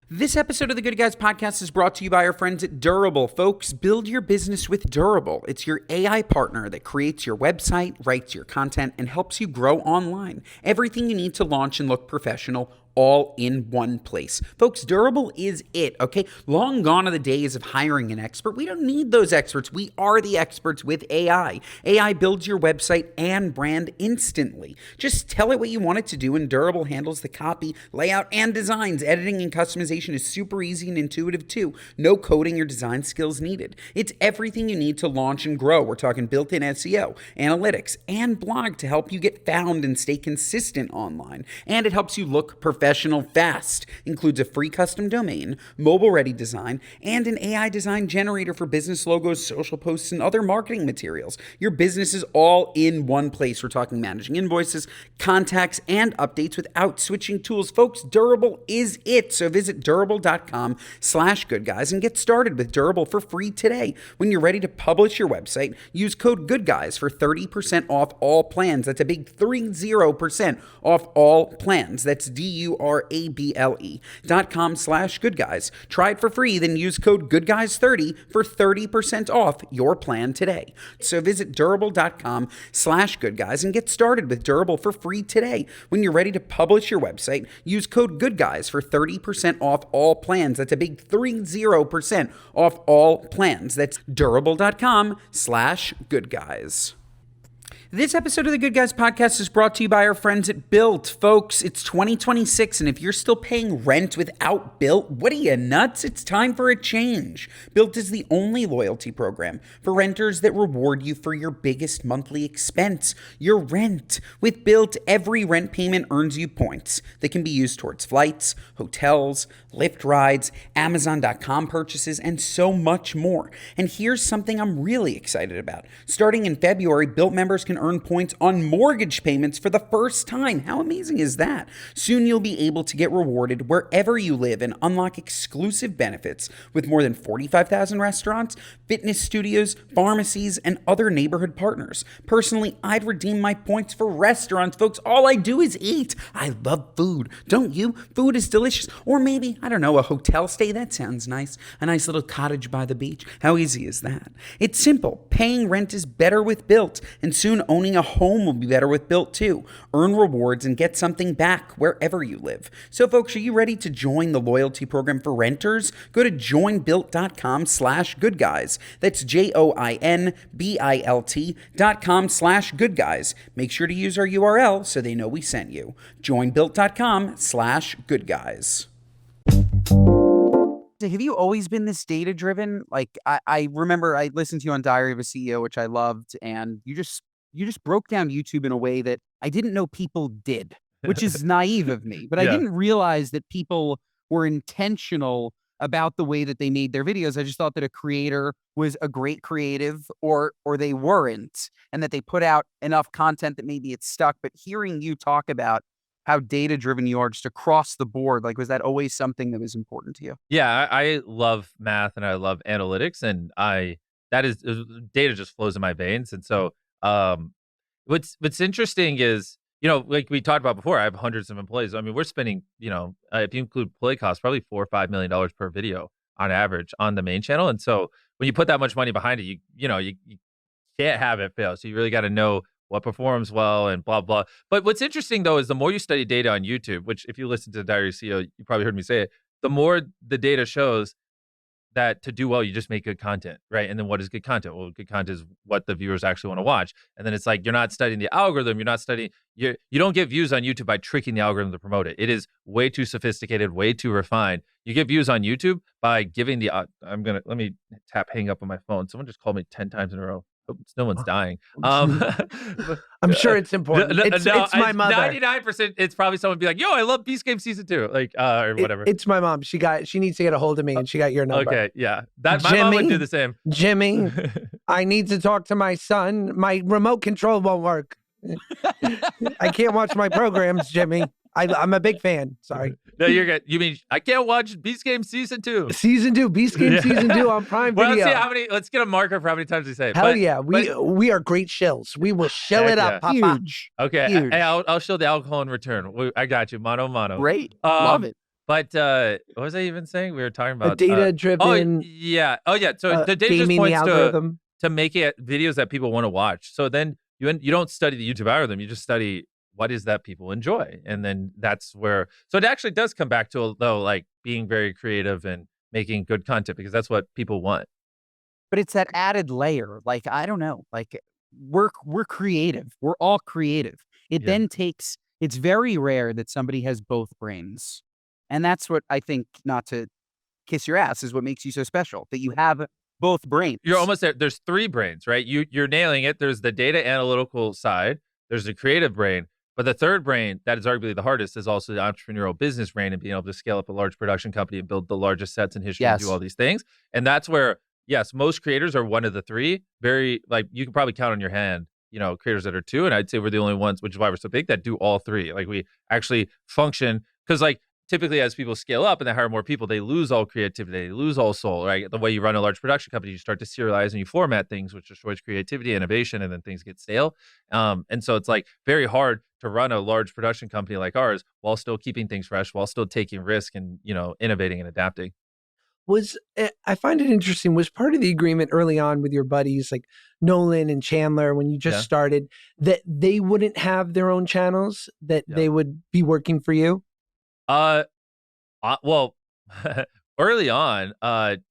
This episode of the Good Guys podcast is brought to you by our friends at Durable. Folks, build your business with Durable. It's your AI partner that creates your website, writes your content, and helps you grow online. Everything you need to launch and look professional, all in one place. Folks, Durable is it, okay? Long gone are the days of hiring an expert. We don't need those experts. We are the experts with AI. AI builds your website and brand instantly. Just tell it what you want it to do, and Durable handles the copy, layout, and designs. Editing and customization is super easy and intuitive too. No coding or design skills needed. It's everything you need to launch and grow. We're talking built-in SEO, analytics, and blog to help you get found and stay consistent online. And it helps you look professional fast. Includes a free custom domain, mobile-ready design, and an AI design generator for business logos, social posts, and other marketing materials. Your business is all in one place. We're talking managing invoices, contacts, and updates without switching tools. Folks, Durable is it. So visit durable.com/goodguys and get started with Durable for free today. When you're ready to publish your website, use code GOODGUYS for 30% off all plans. That's a big 30% off all plans. That's DURBLE DoorDash.com/goodguys. Try it for free, then use code GoodGuys30 for 30% off your plan today. So visit Durable.com/goodguys and get started with Durable for free today. When you're ready to publish your website, use code GoodGuys for 30% off all plans. That's a big 30% off all plans. That's Durable.com/goodguys. This episode of the Good Guys podcast is brought to you by our friends at Built. Folks, it's 2026, and if you're still paying rent without Built, what are you, nuts? It's time for a change. Built is the only loyalty program for renters that reward you for your biggest monthly expense, your rent. With Built, every rent payment earns you points that can be used towards flights, hotels, Lyft rides, Amazon.com purchases, and so much more. And here's something I'm really excited about. Starting in February, Built members can earn points on mortgage payments for the first time. How amazing is that? Soon you'll be able to get rewarded wherever you live and unlock exclusive benefits with more than 45,000 restaurants, fitness studios, pharmacies, and other neighborhood partners. Personally, I'd redeem my points for restaurants. Folks, all I do is eat. I love food. Don't you? Food is delicious. Or maybe, I don't know, a hotel stay. That sounds nice. A nice little cottage by the beach. How easy is that? It's simple. Paying rent is better with Built, and soon owning a home will be better with Built too. Earn rewards and get something back wherever you live. So folks, are you ready to join the loyalty program for renters? Go to joinbuilt.com/goodguys. That's JOINBILT.com/goodguys. Make sure to use our URL so they know we sent you. Joinbuilt.com/goodguys. Have you always been this data driven? Like I remember I listened to you on Diary of a CEO, which I loved, and you just broke down YouTube in a way that I didn't know people did, which is naive of me. But I didn't realize that people were intentional about the way that they made their videos. I just thought that a creator was a great creative or they weren't, and that they put out enough content that maybe it's stuck. But hearing you talk about how data-driven you are just across the board, like, was that always something that was important to you? Yeah, I love math and I love analytics, and data just flows in my veins. And so, what's interesting is, like we talked about before, I have hundreds of employees. I mean, we're spending, if you include play costs, probably $4 or $5 million per video on average on the main channel. And so, when you put that much money behind it, you can't have it fail. So you really got to know what performs well and blah, blah. But what's interesting, though, is the more you study data on YouTube, which if you listen to the Diary of a CEO, you probably heard me say it, the more the data shows that to do well, you just make good content, right? And then what is good content? Well, good content is what the viewers actually want to watch. And then it's like, you're not studying the algorithm. You're not studying, you don't get views on YouTube by tricking the algorithm to promote it. It is way too sophisticated, way too refined. You get views on YouTube by giving let me tap hang up on my phone. Someone just called me 10 times in a row. No one's dying. I'm sure it's important. It's my mother. 99%. It's probably someone be like, "Yo, I love Beast Game Season 2," like or whatever. It's my mom. She needs to get a hold of me, and she got your number. Okay, yeah. My mom would do the same. Jimmy, I need to talk to my son. My remote control won't work. I can't watch my programs, Jimmy. I'm a big fan. Sorry. No, you're good. You mean I can't watch Beast Game Season 2? Season 2, Beast Game Season 2 on Prime Video. Well, let's see let's get a marker for how many times we say it. Hell yeah. We are great shills. We will shill it up, Papa. Huge. Okay. Huge. Hey, I'll show the alcohol in return. I got you. Mano, mano. Great. Love it. But what was I even saying? We were talking about a data-driven. Oh yeah. So the data just points to making videos that people want to watch. So then you don't study the YouTube algorithm. You just study what is that people enjoy, and then that's where. So it actually does come back to, though, like being very creative and making good content, because that's what people want. But it's that added layer. Like, I don't know. Like, we're creative. We're all creative. Then takes. It's very rare that somebody has both brains. And that's what I think, not to kiss your ass, is what makes you so special, that you have both brains. You're almost there. There's 3 brains, right? You're nailing it. There's the data analytical side. There's the creative brain. But the third brain, that is arguably the hardest, is also the entrepreneurial business brain, and being able to scale up a large production company and build the largest sets in history and do all these things. And that's where, yes, most creators are one of the 3. Very, like, you can probably count on your hand, creators that are 2. And I'd say we're the only ones, which is why we're so big, that do all 3. Like, we actually function, because, like, typically as people scale up and they hire more people, they lose all creativity, they lose all soul, right? The way you run a large production company, you start to serialize and you format things, which destroys creativity, innovation, and then things get stale. And so it's like very hard to run a large production company like ours while still keeping things fresh, while still taking risk and, innovating and adapting. I find it interesting, was part of the agreement early on with your buddies like Nolan and Chandler when you just started that they wouldn't have their own channels, that they would be working for you? Well, early on,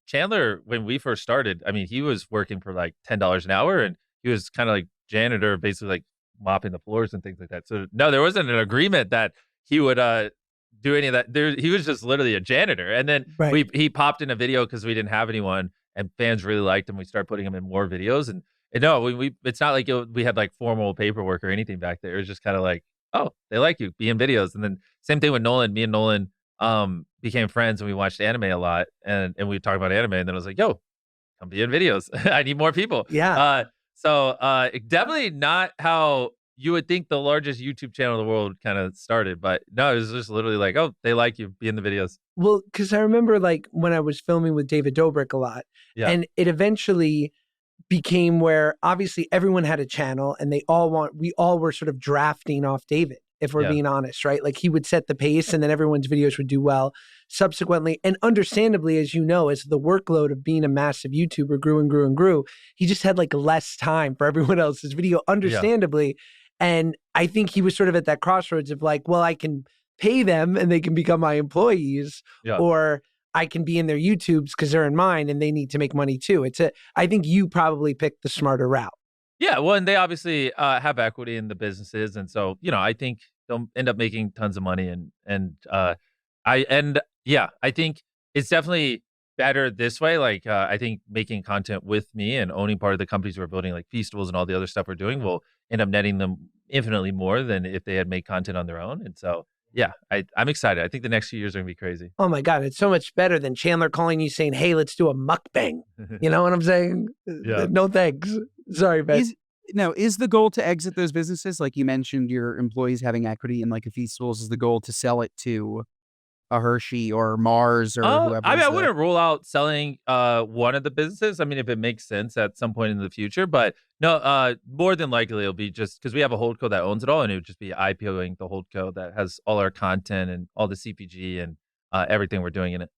Chandler, when we first started, I mean, he was working for like $10 an hour and he was kind of like janitor, basically like mopping the floors and things like that. So no, there wasn't an agreement that he would do any of that. He was just literally a janitor. And then he popped in a video because we didn't have anyone and fans really liked him. We started putting him in more videos. And no, it's not like we had like formal paperwork or anything back there. It was just kind of like, oh, they like you, be in videos. And then same thing with Nolan. Me and Nolan became friends and we watched anime a lot and we talked about anime. And then I was like, yo, come be in videos. I need more people. Yeah. So definitely not how you would think the largest YouTube channel in the world kind of started, but no, it was just literally like, oh, they like you, be in the videos. Well, because I remember like when I was filming with David Dobrik a lot, and it eventually became where obviously everyone had a channel and we all were sort of drafting off David, if we're being honest, right? Like he would set the pace and then everyone's videos would do well subsequently. And understandably, as you know, as the workload of being a massive YouTuber grew and grew and grew, he just had like less time for everyone else's video, understandably. And I think he was sort of at that crossroads of like, well, I can pay them and they can become my employees, or I can be in their YouTubes because they're in mine and they need to make money too. I think you probably picked the smarter route. Yeah, well, and they obviously have equity in the businesses, and so I think they'll end up making tons of money, I think it's definitely better this way. Like I think making content with me and owning part of the companies we're building, like Feastables and all the other stuff we're doing, will end up netting them infinitely more than if they had made content on their own. And so yeah, I'm excited. I think the next few years are gonna be crazy. Oh my God, it's so much better than Chandler calling you saying, hey, let's do a mukbang. You know what I'm saying? Yeah. No thanks. Sorry, Ben. Is the goal to exit those businesses? Like you mentioned, your employees having equity in like a Feastables, is the goal to sell it to a Hershey or Mars or whoever? I mean, I wouldn't rule out selling one of the businesses. I mean, if it makes sense at some point in the future, but no, more than likely it'll be just because we have a holdco that owns it all, and it would just be IPOing the holdco that has all our content and all the CPG and everything we're doing in it.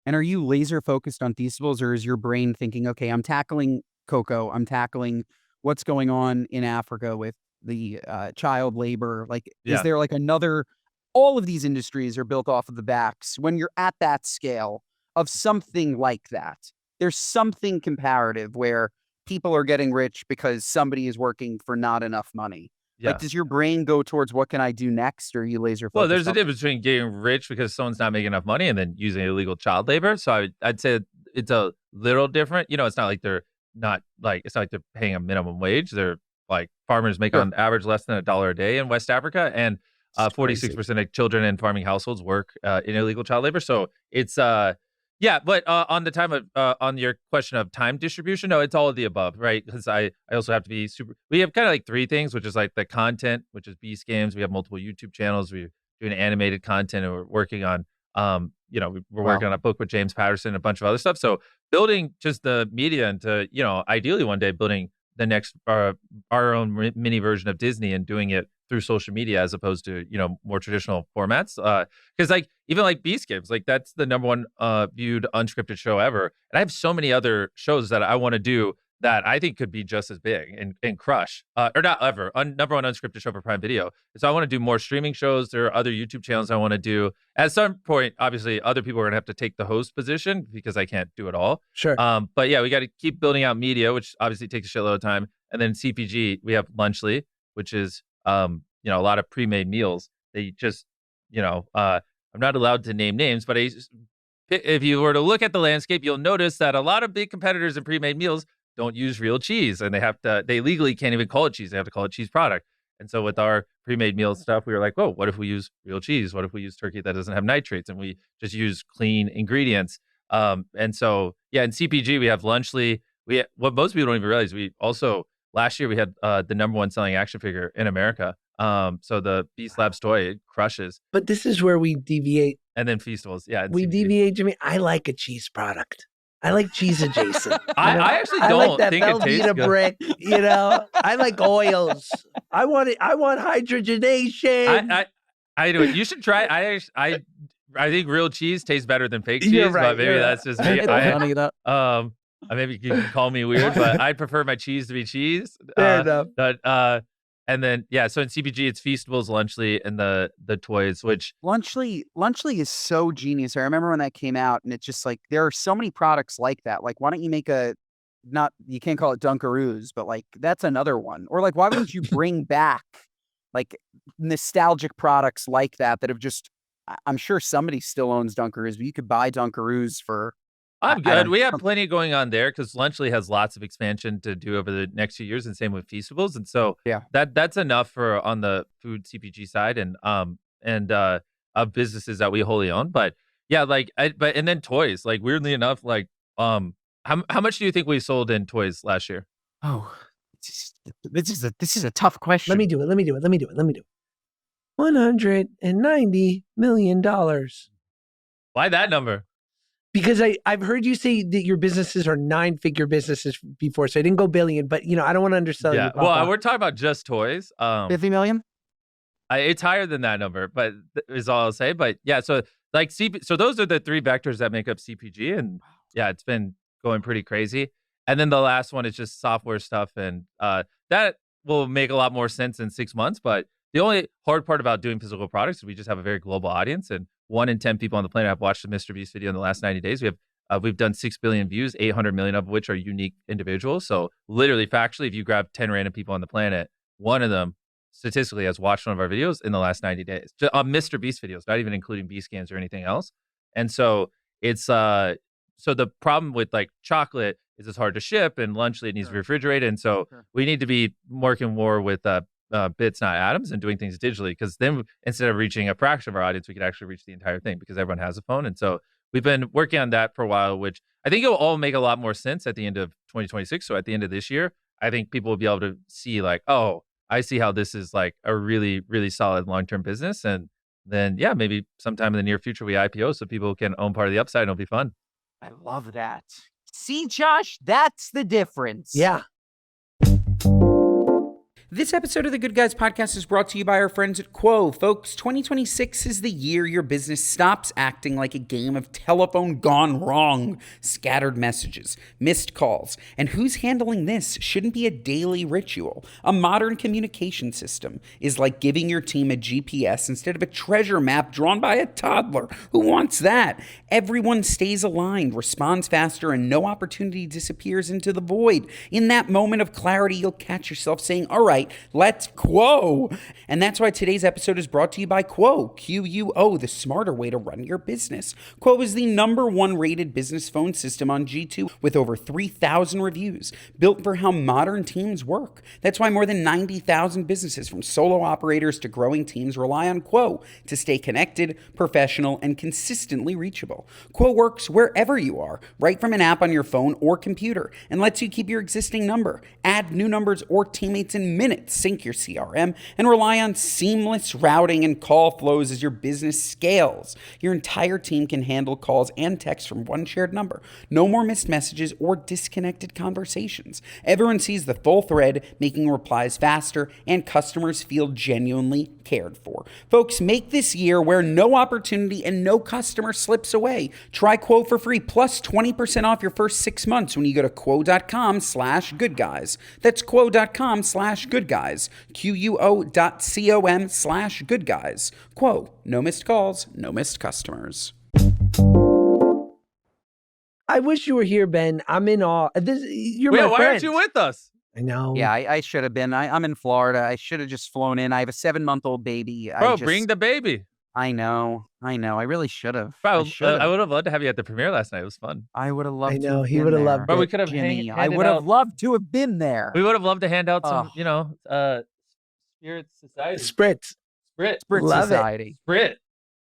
And are you laser focused on Feastables, or is your brain thinking, okay, I'm tackling cocoa, I'm tackling what's going on in Africa with the child labor? Like, is there like another? All of these industries are built off of the backs. When you're at that scale of something like that, there's something comparative where people are getting rich because somebody is working for not enough money. Yeah. Like, does your brain go towards what can I do next, or are you laser focused? Well, there's a difference between getting rich because someone's not making enough money and then using illegal child labor. So I'd say it's a little different. It's not like they're paying a minimum wage. They're like farmers make on average less than $1 a day in West Africa, and 46% of children in farming households work in illegal child labor. So it's but on the time of on your question of time distribution, no, it's all of the above, right? Because I also have to be we have kind of like three things, which is like the content, which is Beast Games. We have multiple YouTube channels. We're doing animated content, and we're working on we're working on a book with James Patterson and a bunch of other stuff. So building just the media into ideally one day building the next our own mini version of Disney and doing it through social media as opposed to more traditional formats, because like even like Beast Games, like that's the number one viewed unscripted show ever, and I have so many other shows that I want to do that I think could be just as big and crush or not ever number one unscripted show for Prime Video. So I want to do more streaming shows. There are other YouTube channels I want to do. At some point, obviously other people are gonna have to take the host position because I can't do it all. Sure. But yeah, we got to keep building out media, which obviously takes a shitload of time. And then CPG, we have Lunchly, which is a lot of pre-made meals. They just, I'm not allowed to name names, but if you were to look at the landscape, you'll notice that a lot of big competitors in pre-made meals don't use real cheese, and they legally can't even call it cheese. They have to call it cheese product. And so with our pre-made meal stuff, we were like, whoa, what if we use real cheese? What if we use turkey that doesn't have nitrates and we just use clean ingredients? And so, yeah, in CPG, we have Lunchly. What most people don't even realize, we also, last year we had the number one selling action figure in America. So the Beast Labs toy, it crushes. But this is where we deviate and then Feastables. Yeah, and We CBG. deviate, Jimmy. I like a cheese product. I like cheese adjacent. I actually I don't like that think it tastes Velveeta good. brick. I like oils. I want hydrogenation. I do it. You should try. I think real cheese tastes better than fake You're cheese, right, but maybe you're that's right. just me. Funny that. Maybe you can call me weird, but I prefer my cheese to be cheese. Fair enough. But and then so in CPG it's Feastables, Lunchly, and the toys, which Lunchly is so genius. I remember when that came out, and it's just like there are so many products like that. Like, why don't you make you can't call it Dunkaroos, but like that's another one. Or like, why wouldn't you bring back like nostalgic products like that have just, I'm sure somebody still owns Dunkaroos, but you could buy Dunkaroos for. I'm good. We have plenty going on there because Lunchly has lots of expansion to do over the next few years, and same with Feastables. And so that's enough for on the food CPG side and of businesses that we wholly own. But yeah, and then toys. Like weirdly enough, like how much do you think we sold in toys last year? Oh, this is a tough question. Let me do it. $190 million. Why that number? Because I've heard you say that your businesses are 9-figure businesses before, so I didn't go billion, but I don't want to undersell you. Papa. Well, we're talking about just toys. 50 million? It's higher than that number, but is all I'll say. But yeah, so like so those are the three vectors that make up CPG, and yeah, it's been going pretty crazy. And then the last one is just software stuff, and that will make a lot more sense in 6 months. But the only hard part about doing physical products is we just have a very global audience, and 1 in 10 people on the planet have watched the MrBeast video in the last 90 days. We've done 6 billion views, 800 million of which are unique individuals. So literally, factually, if you grab 10 random people on the planet, one of them statistically has watched one of our videos in the last 90 days, just on MrBeast videos, not even including Beast Games or anything else. And so it's so the problem with like chocolate is it's hard to ship, and Lunchly needs to be refrigerated. And so we need to be working more with bits, not atoms, and doing things digitally, because then instead of reaching a fraction of our audience, we could actually reach the entire thing because everyone has a phone. And so we've been working on that for a while, which I think it will all make a lot more sense at the end of 2026. So at the end of this year, I think people will be able to see like, oh, I see how this is like a really, really solid long-term business. And then, yeah, maybe sometime in the near future we IPO so people can own part of the upside and it'll be fun. I love that. See, Josh, that's the difference. Yeah. This episode of the Good Guys podcast is brought to you by our friends at Quo. Folks, 2026 is the year your business stops acting like a game of telephone gone wrong. Scattered messages, missed calls, and who's handling this shouldn't be a daily ritual. A modern communication system is like giving your team a GPS instead of a treasure map drawn by a toddler. Who wants that? Everyone stays aligned, responds faster, and no opportunity disappears into the void. In that moment of clarity, you'll catch yourself saying, all right, let's Quo. And that's why today's episode is brought to you by Quo, Quo, the smarter way to run your business. Quo is the #1 rated business phone system on G2 with over 3,000 reviews, built for how modern teams work. That's why more than 90,000 businesses, from solo operators to growing teams, rely on Quo to stay connected, professional, and consistently reachable. Quo works wherever you are, right from an app on your phone or computer, and lets you keep your existing number, add new numbers or teammates in minutes, sync your CRM, and rely on seamless routing and call flows as your business scales. Your entire team can handle calls and texts from one shared number. No more missed messages or disconnected conversations. Everyone sees the full thread, making replies faster, and customers feel genuinely cared for. Folks, make this year where no opportunity and no customer slips away. Try Quo for free, plus 20% off your first 6 months when you go to quo.com/goodguys. That's quo.com/goodguys. quo.com/goodguys. Quo, no missed calls, no missed customers. I wish you were here, Ben. I'm in awe. You're my Why friend. aren't you with us? I know. Yeah, I should have been. I'm in Florida. I should have just flown in. I have a 7-month-old baby. Bro, bring the baby. I know. I really should have. Bro, I would have loved to have you at the premiere last night. It was fun. I would have loved I to know, have he been would have there. loved Bro, we it. could have Jimmy, I handed would have out- loved to have been there. We would have loved to hand out some, Oh. Spirit Society. Spritz. Sprit. Spirit Love it. Society. Sprit.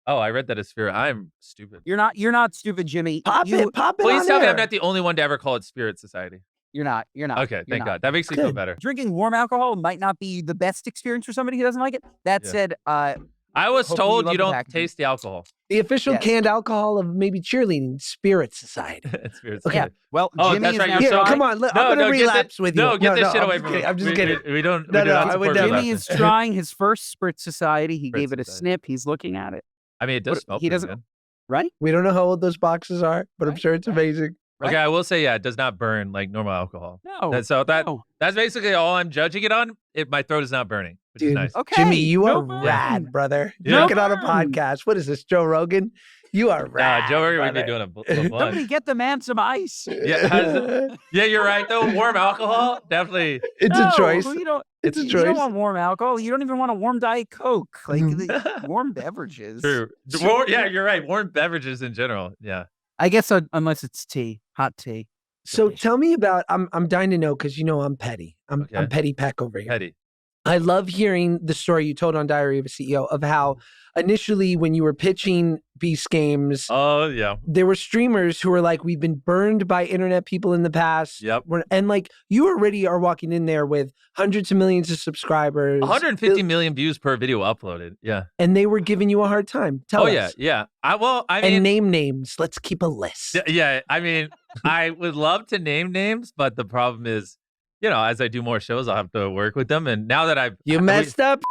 Oh, I read that as Spirit. I'm stupid. You're not stupid, Jimmy. Pop it Please on tell me air. I'm not the only one to ever call it Spirit Society. You're not. Okay, You're thank not. God. That makes me feel Good. better. Drinking warm alcohol might not be the best experience for somebody who doesn't like it. That Yeah. said, I was Hopefully told love you the don't packaging. taste the alcohol. The official Yes. canned alcohol of maybe cheerleading Spirit Society. It's weird. Okay. Yeah. Well, Oh, Jimmy that's is right, now you're Yeah, so- trying. come on. I'm No, gonna get relapse thi- with you. No, get this shit I'm away just from kidding. him. I'm just We- kidding. We don't. No, we do no, not I would support never. Jimmy relapse. is trying his first Spritz Society. He Spritz gave it a Society. snip. He's looking at it. I mean, it does What- smell he pretty doesn't- good. Right? We don't know how old those boxes are, but I'm Right, sure it's right. amazing. Right? Okay, I will say, yeah, it does not burn like normal alcohol. No. So no. that's basically all I'm judging it on. My throat is not burning, which is Dude, nice. Okay. Jimmy, you no are burn. rad, brother. Yeah. Drinking on a burn. podcast. What is this, Joe Rogan? You are rad. Joe Rogan would be brother. doing a blunt. Somebody get the man some ice. Yeah, yeah, you're right though. Warm alcohol, definitely. It's No, a choice. You don't, It's a you don't choice. want warm alcohol. You don't even want a warm Diet Coke. Like the warm beverages. True. Yeah, you're right. Warm beverages in general. Yeah. I guess unless it's tea, hot tea. So Delicious. tell me about. I'm dying to know because you know I'm petty. I'm Okay. petty Peck over here. Petty. I love hearing the story you told on Diary of a CEO of how initially when you were pitching Beast Games, Oh yeah. there were streamers who were like, "We've been burned by internet people in the past." Yep. And like you already are walking in there with hundreds of millions of subscribers, 150 million views per video uploaded. Yeah. and they were giving you a hard time. Tell Oh us. yeah, yeah. I mean, And name names. Let's keep a list. yeah. I mean, I would love to name names, but the problem is, as I do more shows, I'll have to work with them. And now that You messed up.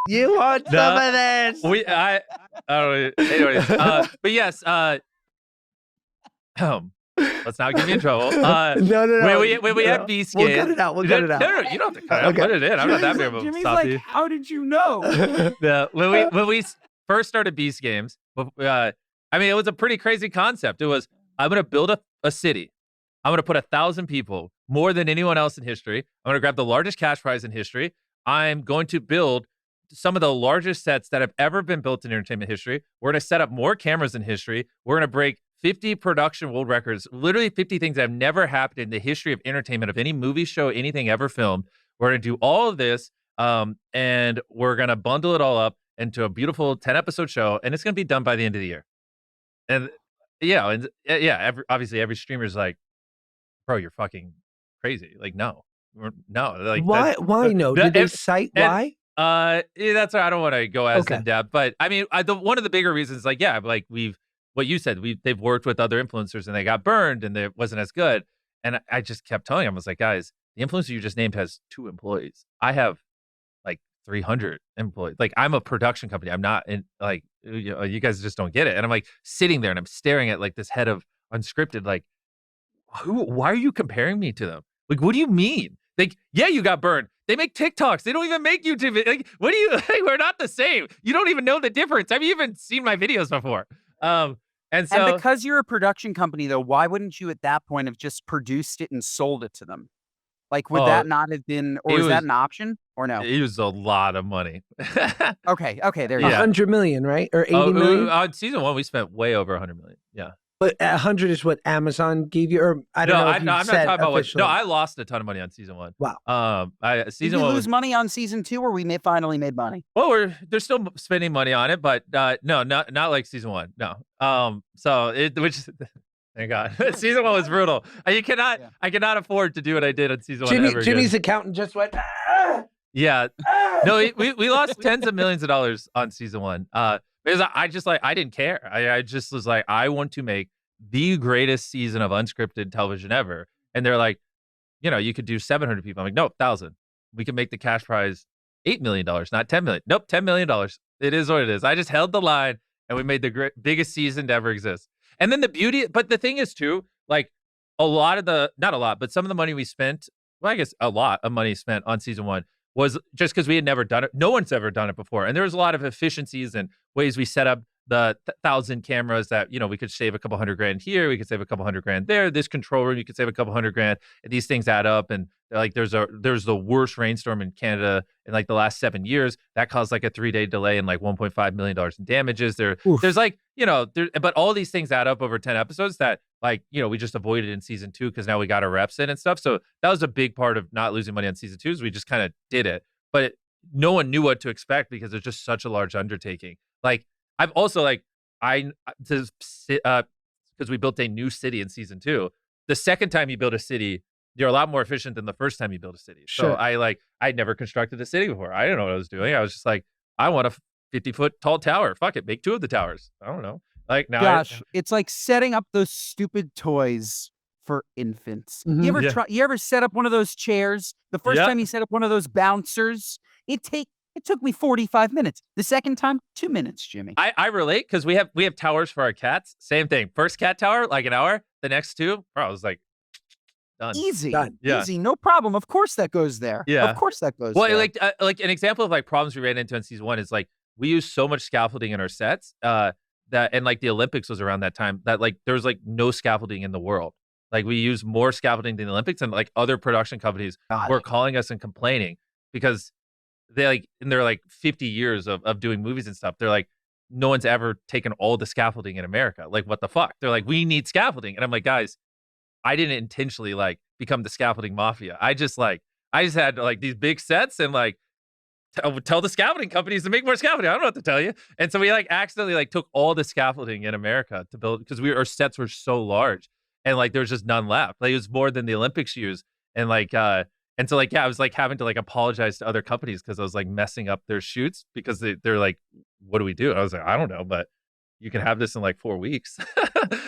You want No, some of this? I don't know. Anyways, but yes, let's not get me in trouble. No. When we had Beast We'll Games, cut it out. We'll cut it out. No, you don't have to cut it. Okay. Put it in. I'm not that big of a Jimmy's softie. like, how did you know? When we first started Beast Games, I mean, it was a pretty crazy concept. It was, I'm going to build a city. I'm going to put 1,000 people, more than anyone else in history. I'm going to grab the largest cash prize in history. I'm going to build some of the largest sets that have ever been built in entertainment history. We're going to set up more cameras in history. We're going to break 50 production world records, literally 50 things that have never happened in the history of entertainment, of any movie, show, anything ever filmed. We're going to do all of this, and we're going to bundle it all up into a beautiful 10-episode show, and it's going to be done by the end of the year. And obviously every streamer's like, bro, you're fucking crazy. Like, no. Like, Why? Why no? Did they and- cite and- why? Yeah, that's I don't want to go as Okay. in depth, but I mean, one of the bigger reasons, like, yeah, like what you said, they've worked with other influencers and they got burned and it wasn't as good. And I just kept telling them, I was like, guys, the influencer you just named has 2 employees. I have like 300 employees. Like, I'm a production company. I'm not in, like, you guys just don't get it. And I'm like sitting there and I'm staring at like this head of unscripted, like, why are you comparing me to them? Like, what do you mean? Like, yeah, you got burned. They make TikToks. They don't even make YouTube. Like, what do you? Like, we're not the same. You don't even know the difference. Have you even seen my videos before? And so And because you're a production company, though, why wouldn't you at that point have just produced it and sold it to them? Like, would that not have been, or is that was- an option, or no? it was a lot of money. Okay, there you Yeah. 100 million, right? Or 80 million? On season 1, we spent way over 100 million. Yeah. But 100 is what Amazon gave you, or I don't know. If I'm not said talking about officially. I lost a ton of money on season 1. Wow. Did Season we 1 lose was, money on season 2, or we finally made money? well, they're still spending money on it, but no, not like season 1. No. Thank God. Season 1 was brutal. I cannot afford to do what I did on season 1 ever again. Jimmy's accountant just went, "Ah, Yeah. ah." No, we lost tens of millions of dollars on season 1. Because I just I didn't care. I just was like, I want to make the greatest season of unscripted television ever. And they're like, you could do 700 people. I'm like, no, 1,000. We can make the cash prize $8 million, not $10 million. Nope, $10 million. It is what it is. I just held the line and we made the biggest season to ever exist. And then but the thing is too, like not a lot, but some of the money we spent, well, I guess a lot of money spent on season 1 was just because we had never done it. No one's ever done it before. And there was a lot of efficiencies and ways we set up the 1,000 cameras that, we could save a couple $100,000 here. We could save a couple $100,000 there. This control room, you could save a couple $100,000. And these things add up. And like, there's the worst rainstorm in Canada in like the last 7 years that caused like a 3-day delay and like $1.5 million in damages. There's like, but all these things add up over 10 episodes that like, we just avoided in season 2 because now we got our reps in and stuff. So that was a big part of not losing money on season 2 is we just kind of did it. But no one knew what to expect because it's just such a large undertaking. Like, I've also because we built a new city in season 2. The second time you build a city, you're a lot more efficient than the first time you build a city. Sure. So I'd never constructed a city before. I didn't know what I was doing. I was just like, I want to 50-foot tall tower. Fuck it, make 2 of the towers. I don't know. Like now, Gosh, it's like setting up those stupid toys for infants. Mhm. You ever Yeah. you ever set up one of those chairs? The first Yeah. time you set up one of those bouncers, it took me 45 minutes. The second time, 2 minutes, Jimmy. I relate because we have towers for our cats. Same thing. First cat tower, like an hour. The next 2, bro, I was like, done. Easy. Done. Yeah. Easy. No problem. Of course that goes there. Yeah. Of course that goes Well, there. like an example of like problems we ran into in season 1 is like we use so much scaffolding in our sets that and like the Olympics was around that time that like there was like no scaffolding in the world. Like we use more scaffolding than the Olympics, and like other production companies God. were calling us and complaining because they like in their like 50 years of doing movies and stuff, they're like, no one's ever taken all the scaffolding in America. Like, what the fuck? They're like, we need scaffolding. And I'm like, guys, I didn't intentionally like become the scaffolding mafia. I just had like these big sets and like tell the scaffolding companies to make more scaffolding. I don't know what to tell you. And so we like accidentally like took all the scaffolding in America to build because our sets were so large and like there's just none left. Like it was more than the Olympics use. And like and so like yeah, I was like having to like apologize to other companies because I was like messing up their shoots because they're like, what do we do? I was like, I don't know, but you can have this in like 4 weeks.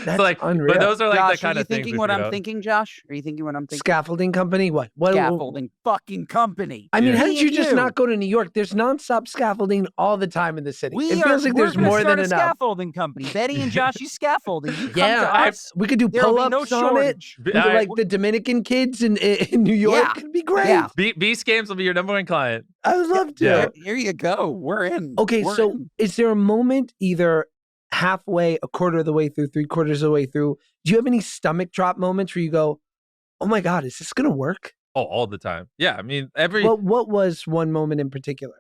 That's so like, unreal. but those are like Josh, the kind are you of things. thinking we what figured I'm out. thinking, Josh? Are you thinking what I'm thinking? Scaffolding company? What? Scaffolding fucking company. I mean, Yeah. how Me did you and just not go to New York? There's nonstop scaffolding all the time in the city. We It feels like we're there's gonna more start than a enough. scaffolding company. Betty and Josh's scaffolding. You come Yeah, to us. we could do There'll be pull-ups no on it. shortage. We could, like the Dominican kids in New York. Yeah. It'd be great. Yeah. Beast Games will be your number 1 client. I would love to. Yeah. Here you go. We're in. Okay, We're so in. is there a moment either halfway, a quarter of the way through, 3/4 of the way through? Do you have any stomach drop moments where you go, oh my God, is this going to work? Oh, all the time. Yeah, I mean, What was one moment in particular?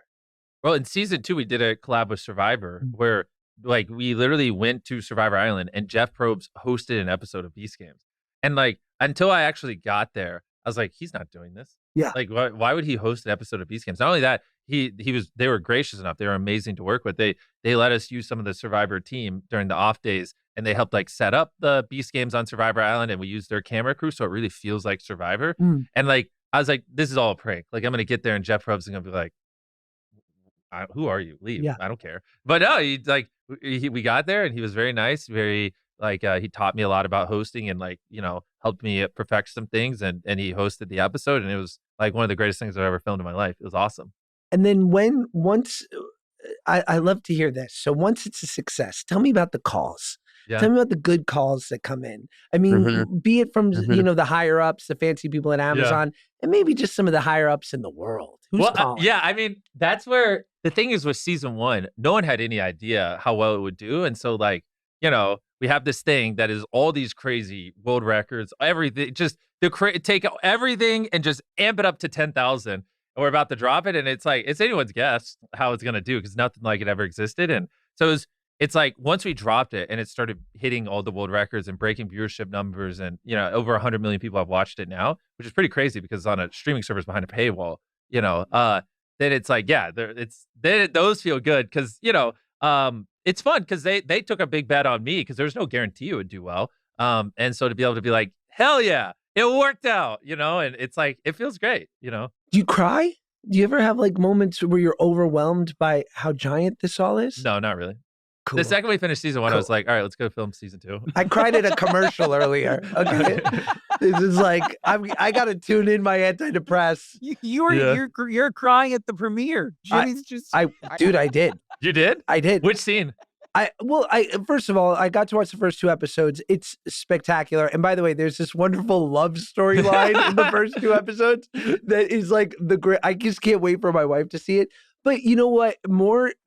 well, in season 2, we did a collab with Survivor where like we literally went to Survivor Island and Jeff Probst hosted an episode of Beast Games. And like until I actually got there, I was like, he's not doing this. Yeah. Like why would he host an episode of Beast Games? Not only that, they were gracious enough. They were amazing to work with. They let us use some of the Survivor team during the off days and they helped like set up the Beast Games on Survivor Island and we used their camera crew so it really feels like Survivor. And like I was like, this is all a prank. Like I'm gonna get there and Jeff Probst is gonna be like, who are you? Leave. Yeah. I don't care. But no, we got there and he was very nice, very like he taught me a lot about hosting and like, you know, helped me perfect some things and he hosted the episode and it was like one of the greatest things I've ever filmed in my life. It was awesome. And then I love to hear this. So once it's a success, tell me about the calls. Yeah. Tell me about the good calls that come in. I mean, be it from, you know, the higher ups, the fancy people at Amazon, and maybe just some of the higher ups in the world. Who's calling? Yeah, I mean, that's where the thing is with season 1, no one had any idea how well it would do. And so like, you know, we have this thing that is all these crazy world records, everything, just take everything and just amp it up to 10,000. And we're about to drop it. And it's like, it's anyone's guess how it's going to do because nothing like it ever existed. And so it's like once we dropped it and it started hitting all the world records and breaking viewership numbers and, you know, over 100 million people have watched it now, which is pretty crazy because it's on a streaming service behind a paywall, you know, then it's like, yeah, those feel good because, you know, it's fun because they took a big bet on me because there's no guarantee it would do well. And so to be able to be like, hell yeah, it worked out, you know, and it's like, it feels great, you know. Do you cry? Do you ever have like moments where you're overwhelmed by how giant this all is? No, not really. Cool. The second we finished season 1, I Cool. was like, all right, let's go film season 2. I cried at a commercial earlier. Okay. This is like, I got to tune in my antidepress. You're crying at the premiere. Jimmy's Dude, I did. You did? I did. Which scene? First of all, I got to watch the first 2 episodes. It's spectacular. And by the way, there's this wonderful love storyline in the first 2 episodes that is like I just can't wait for my wife to see it. But you know what?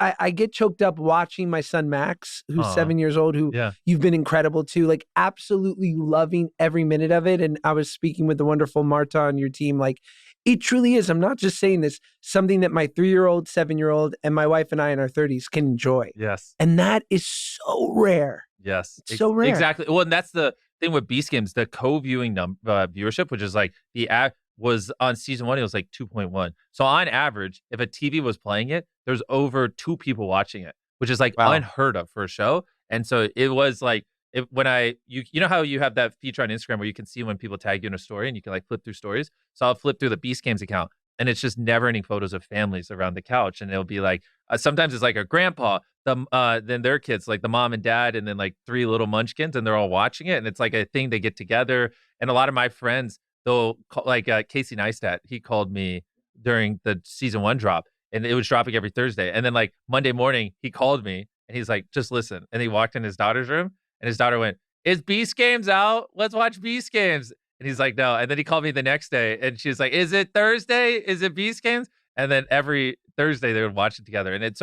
I get choked up watching my son Max, who's 7 years old, who you've been incredible to, like absolutely loving every minute of it. And I was speaking with the wonderful Marta on your team, like it truly is. I'm not just saying this, something that my 3-year-old, 7-year-old, and my wife and I in our 30s can enjoy. Yes. And that is so rare. Yes. It's so rare. Exactly. Well, and that's the thing with Beast Games, the co-viewing viewership, which is like the app was on season 1, it was like 2.1. So on average, if a TV was playing it, there's over 2 people watching it, which is like unheard of for a show. And so it was like, you know how you have that feature on Instagram where you can see when people tag you in a story and you can like flip through stories. So I'll flip through the Beast Games account and it's just never ending photos of families around the couch. And it'll be like sometimes it's like a grandpa, then their kids, like the mom and dad, and then like 3 little munchkins, and they're all watching it, and it's like a thing they get together. And a lot of my friends, they'll call, like Casey Neistat, he called me during the season 1 drop, and it was dropping every Thursday. And then like Monday morning, he called me and he's like, just listen. And he walked in his daughter's room, and his daughter went, "Is Beast Games out? Let's watch Beast Games." And he's like, "No." And then he called me the next day, and she's like, "Is it Thursday? Is it Beast Games?" And then every Thursday they would watch it together. And it's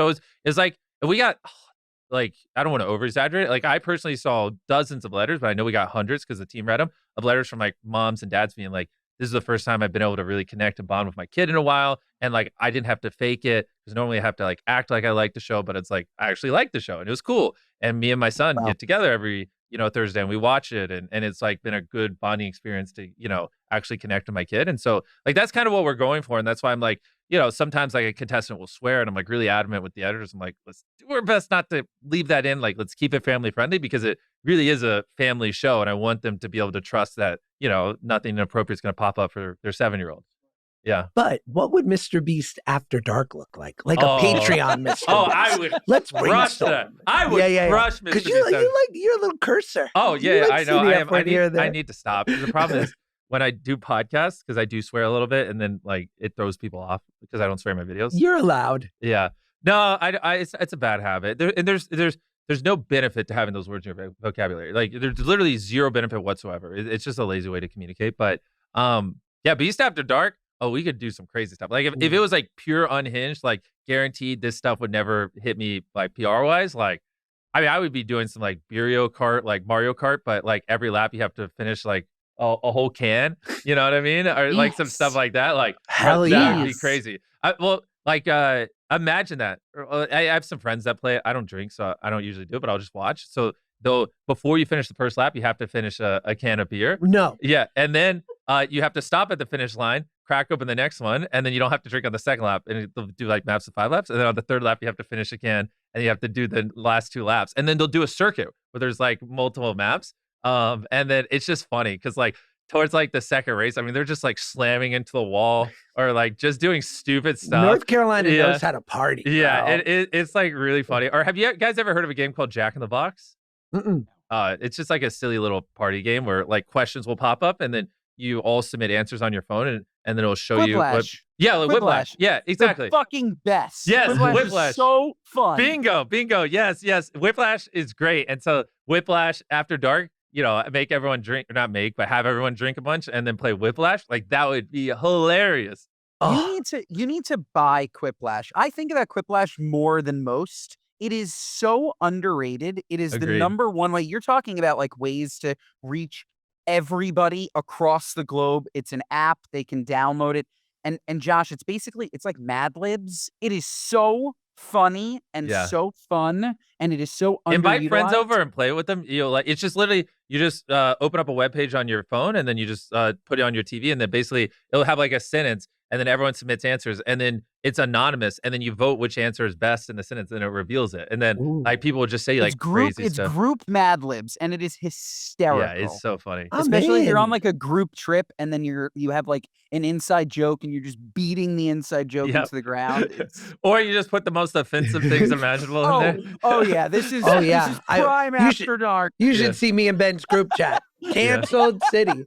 like, we got, like, I don't want to over exaggerate. Like, I personally saw dozens of letters, but I know we got hundreds because the team read them, of letters from like moms and dads being like, "This is the first time I've been able to really connect and bond with my kid in a while." And like, I didn't have to fake it, because normally I have to like act like I like the show, but it's like, I actually like the show and it was cool. And me and my son get together every, Thursday, and we watch it. And it's like been a good bonding experience to, actually connect with my kid. And so like, that's kind of what we're going for. And that's why I'm like, sometimes like a contestant will swear, and I'm like really adamant with the editors. I'm like, let's do our best not to leave that in. Like, let's keep it family friendly, because it really is a family show. And I want them to be able to trust that, nothing inappropriate is going to pop up for their 7-year-old. Yeah. But what would Beast After Dark look like? Like a Patreon Mr. Oh, Beast. I would Let's crush that. I would crush Mr. Because Beast. you're a little cursor. Oh, yeah, I know. I I need to stop. The problem is when I do podcasts, because I do swear a little bit, and then like it throws people off because I don't swear in my videos. You're allowed. Yeah. No, it's a bad habit. There's no benefit to having those words in your vocabulary. Like, there's literally zero benefit whatsoever. It's just a lazy way to communicate. But yeah, Beast After Dark. Oh, we could do some crazy stuff. Like if it was like pure unhinged, like guaranteed this stuff would never hit me like PR wise. Like, I mean, I would be doing some like Mario Kart, but like every lap you have to finish like a whole can. You know what I mean? Or like some stuff like that. Like, hell that would be crazy. Imagine that. I have some friends that play it. I don't drink, so I don't usually do it, but I'll just watch. So though, before you finish the first lap, you have to finish a can of beer. No. Yeah, and then you have to stop at the finish line, crack open the next one, and then you don't have to drink on the second lap. And they'll do like maps of 5 laps, and then on the third lap you have to finish a can, and you have to do the last 2 laps, and then they'll do a circuit where there's like multiple maps. And then it's just funny because like towards like the second race, I mean, they're just like slamming into the wall or like just doing stupid stuff. North Carolina knows how to party. Yeah, it's like really funny. Or have you guys ever heard of a game called Jack in the Box? Mm-mm. It's just like a silly little party game where like questions will pop up, and then you all submit answers on your phone, and then it'll show you what. Yeah, like Whiplash. Yeah, exactly. The fucking best. Yes, Whiplash. Is so fun. Bingo. Yes. Whiplash is great. And so Whiplash After Dark, make everyone drink, or not make, but have everyone drink a bunch and then play Whiplash. Like, that would be hilarious. You need to buy Quiplash. I think about Quiplash more than most. It is so underrated. It is the number one way. You're talking about like ways to reach everybody across the globe. It's an app. They can download it. And Josh, it's like Mad Libs. It is so funny and so fun, and it is so underutilized. Invite friends over and play with them. It's just literally, you just open up a web page on your phone, and then you just put it on your TV, and then basically it'll have like a sentence, and then everyone submits answers, and then it's anonymous, and then you vote which answer is best in the sentence, and it reveals it. And then like people will just say like crazy stuff. It's group Mad Libs, and it is hysterical. Yeah, it's so funny. Especially if you're on like a group trip, and then you have like an inside joke, and you're just beating the inside joke into the ground. Or you just put the most offensive things imaginable in there. Oh yeah, this is prime After Dark. You should see me and Ben's group chat. Canceled city.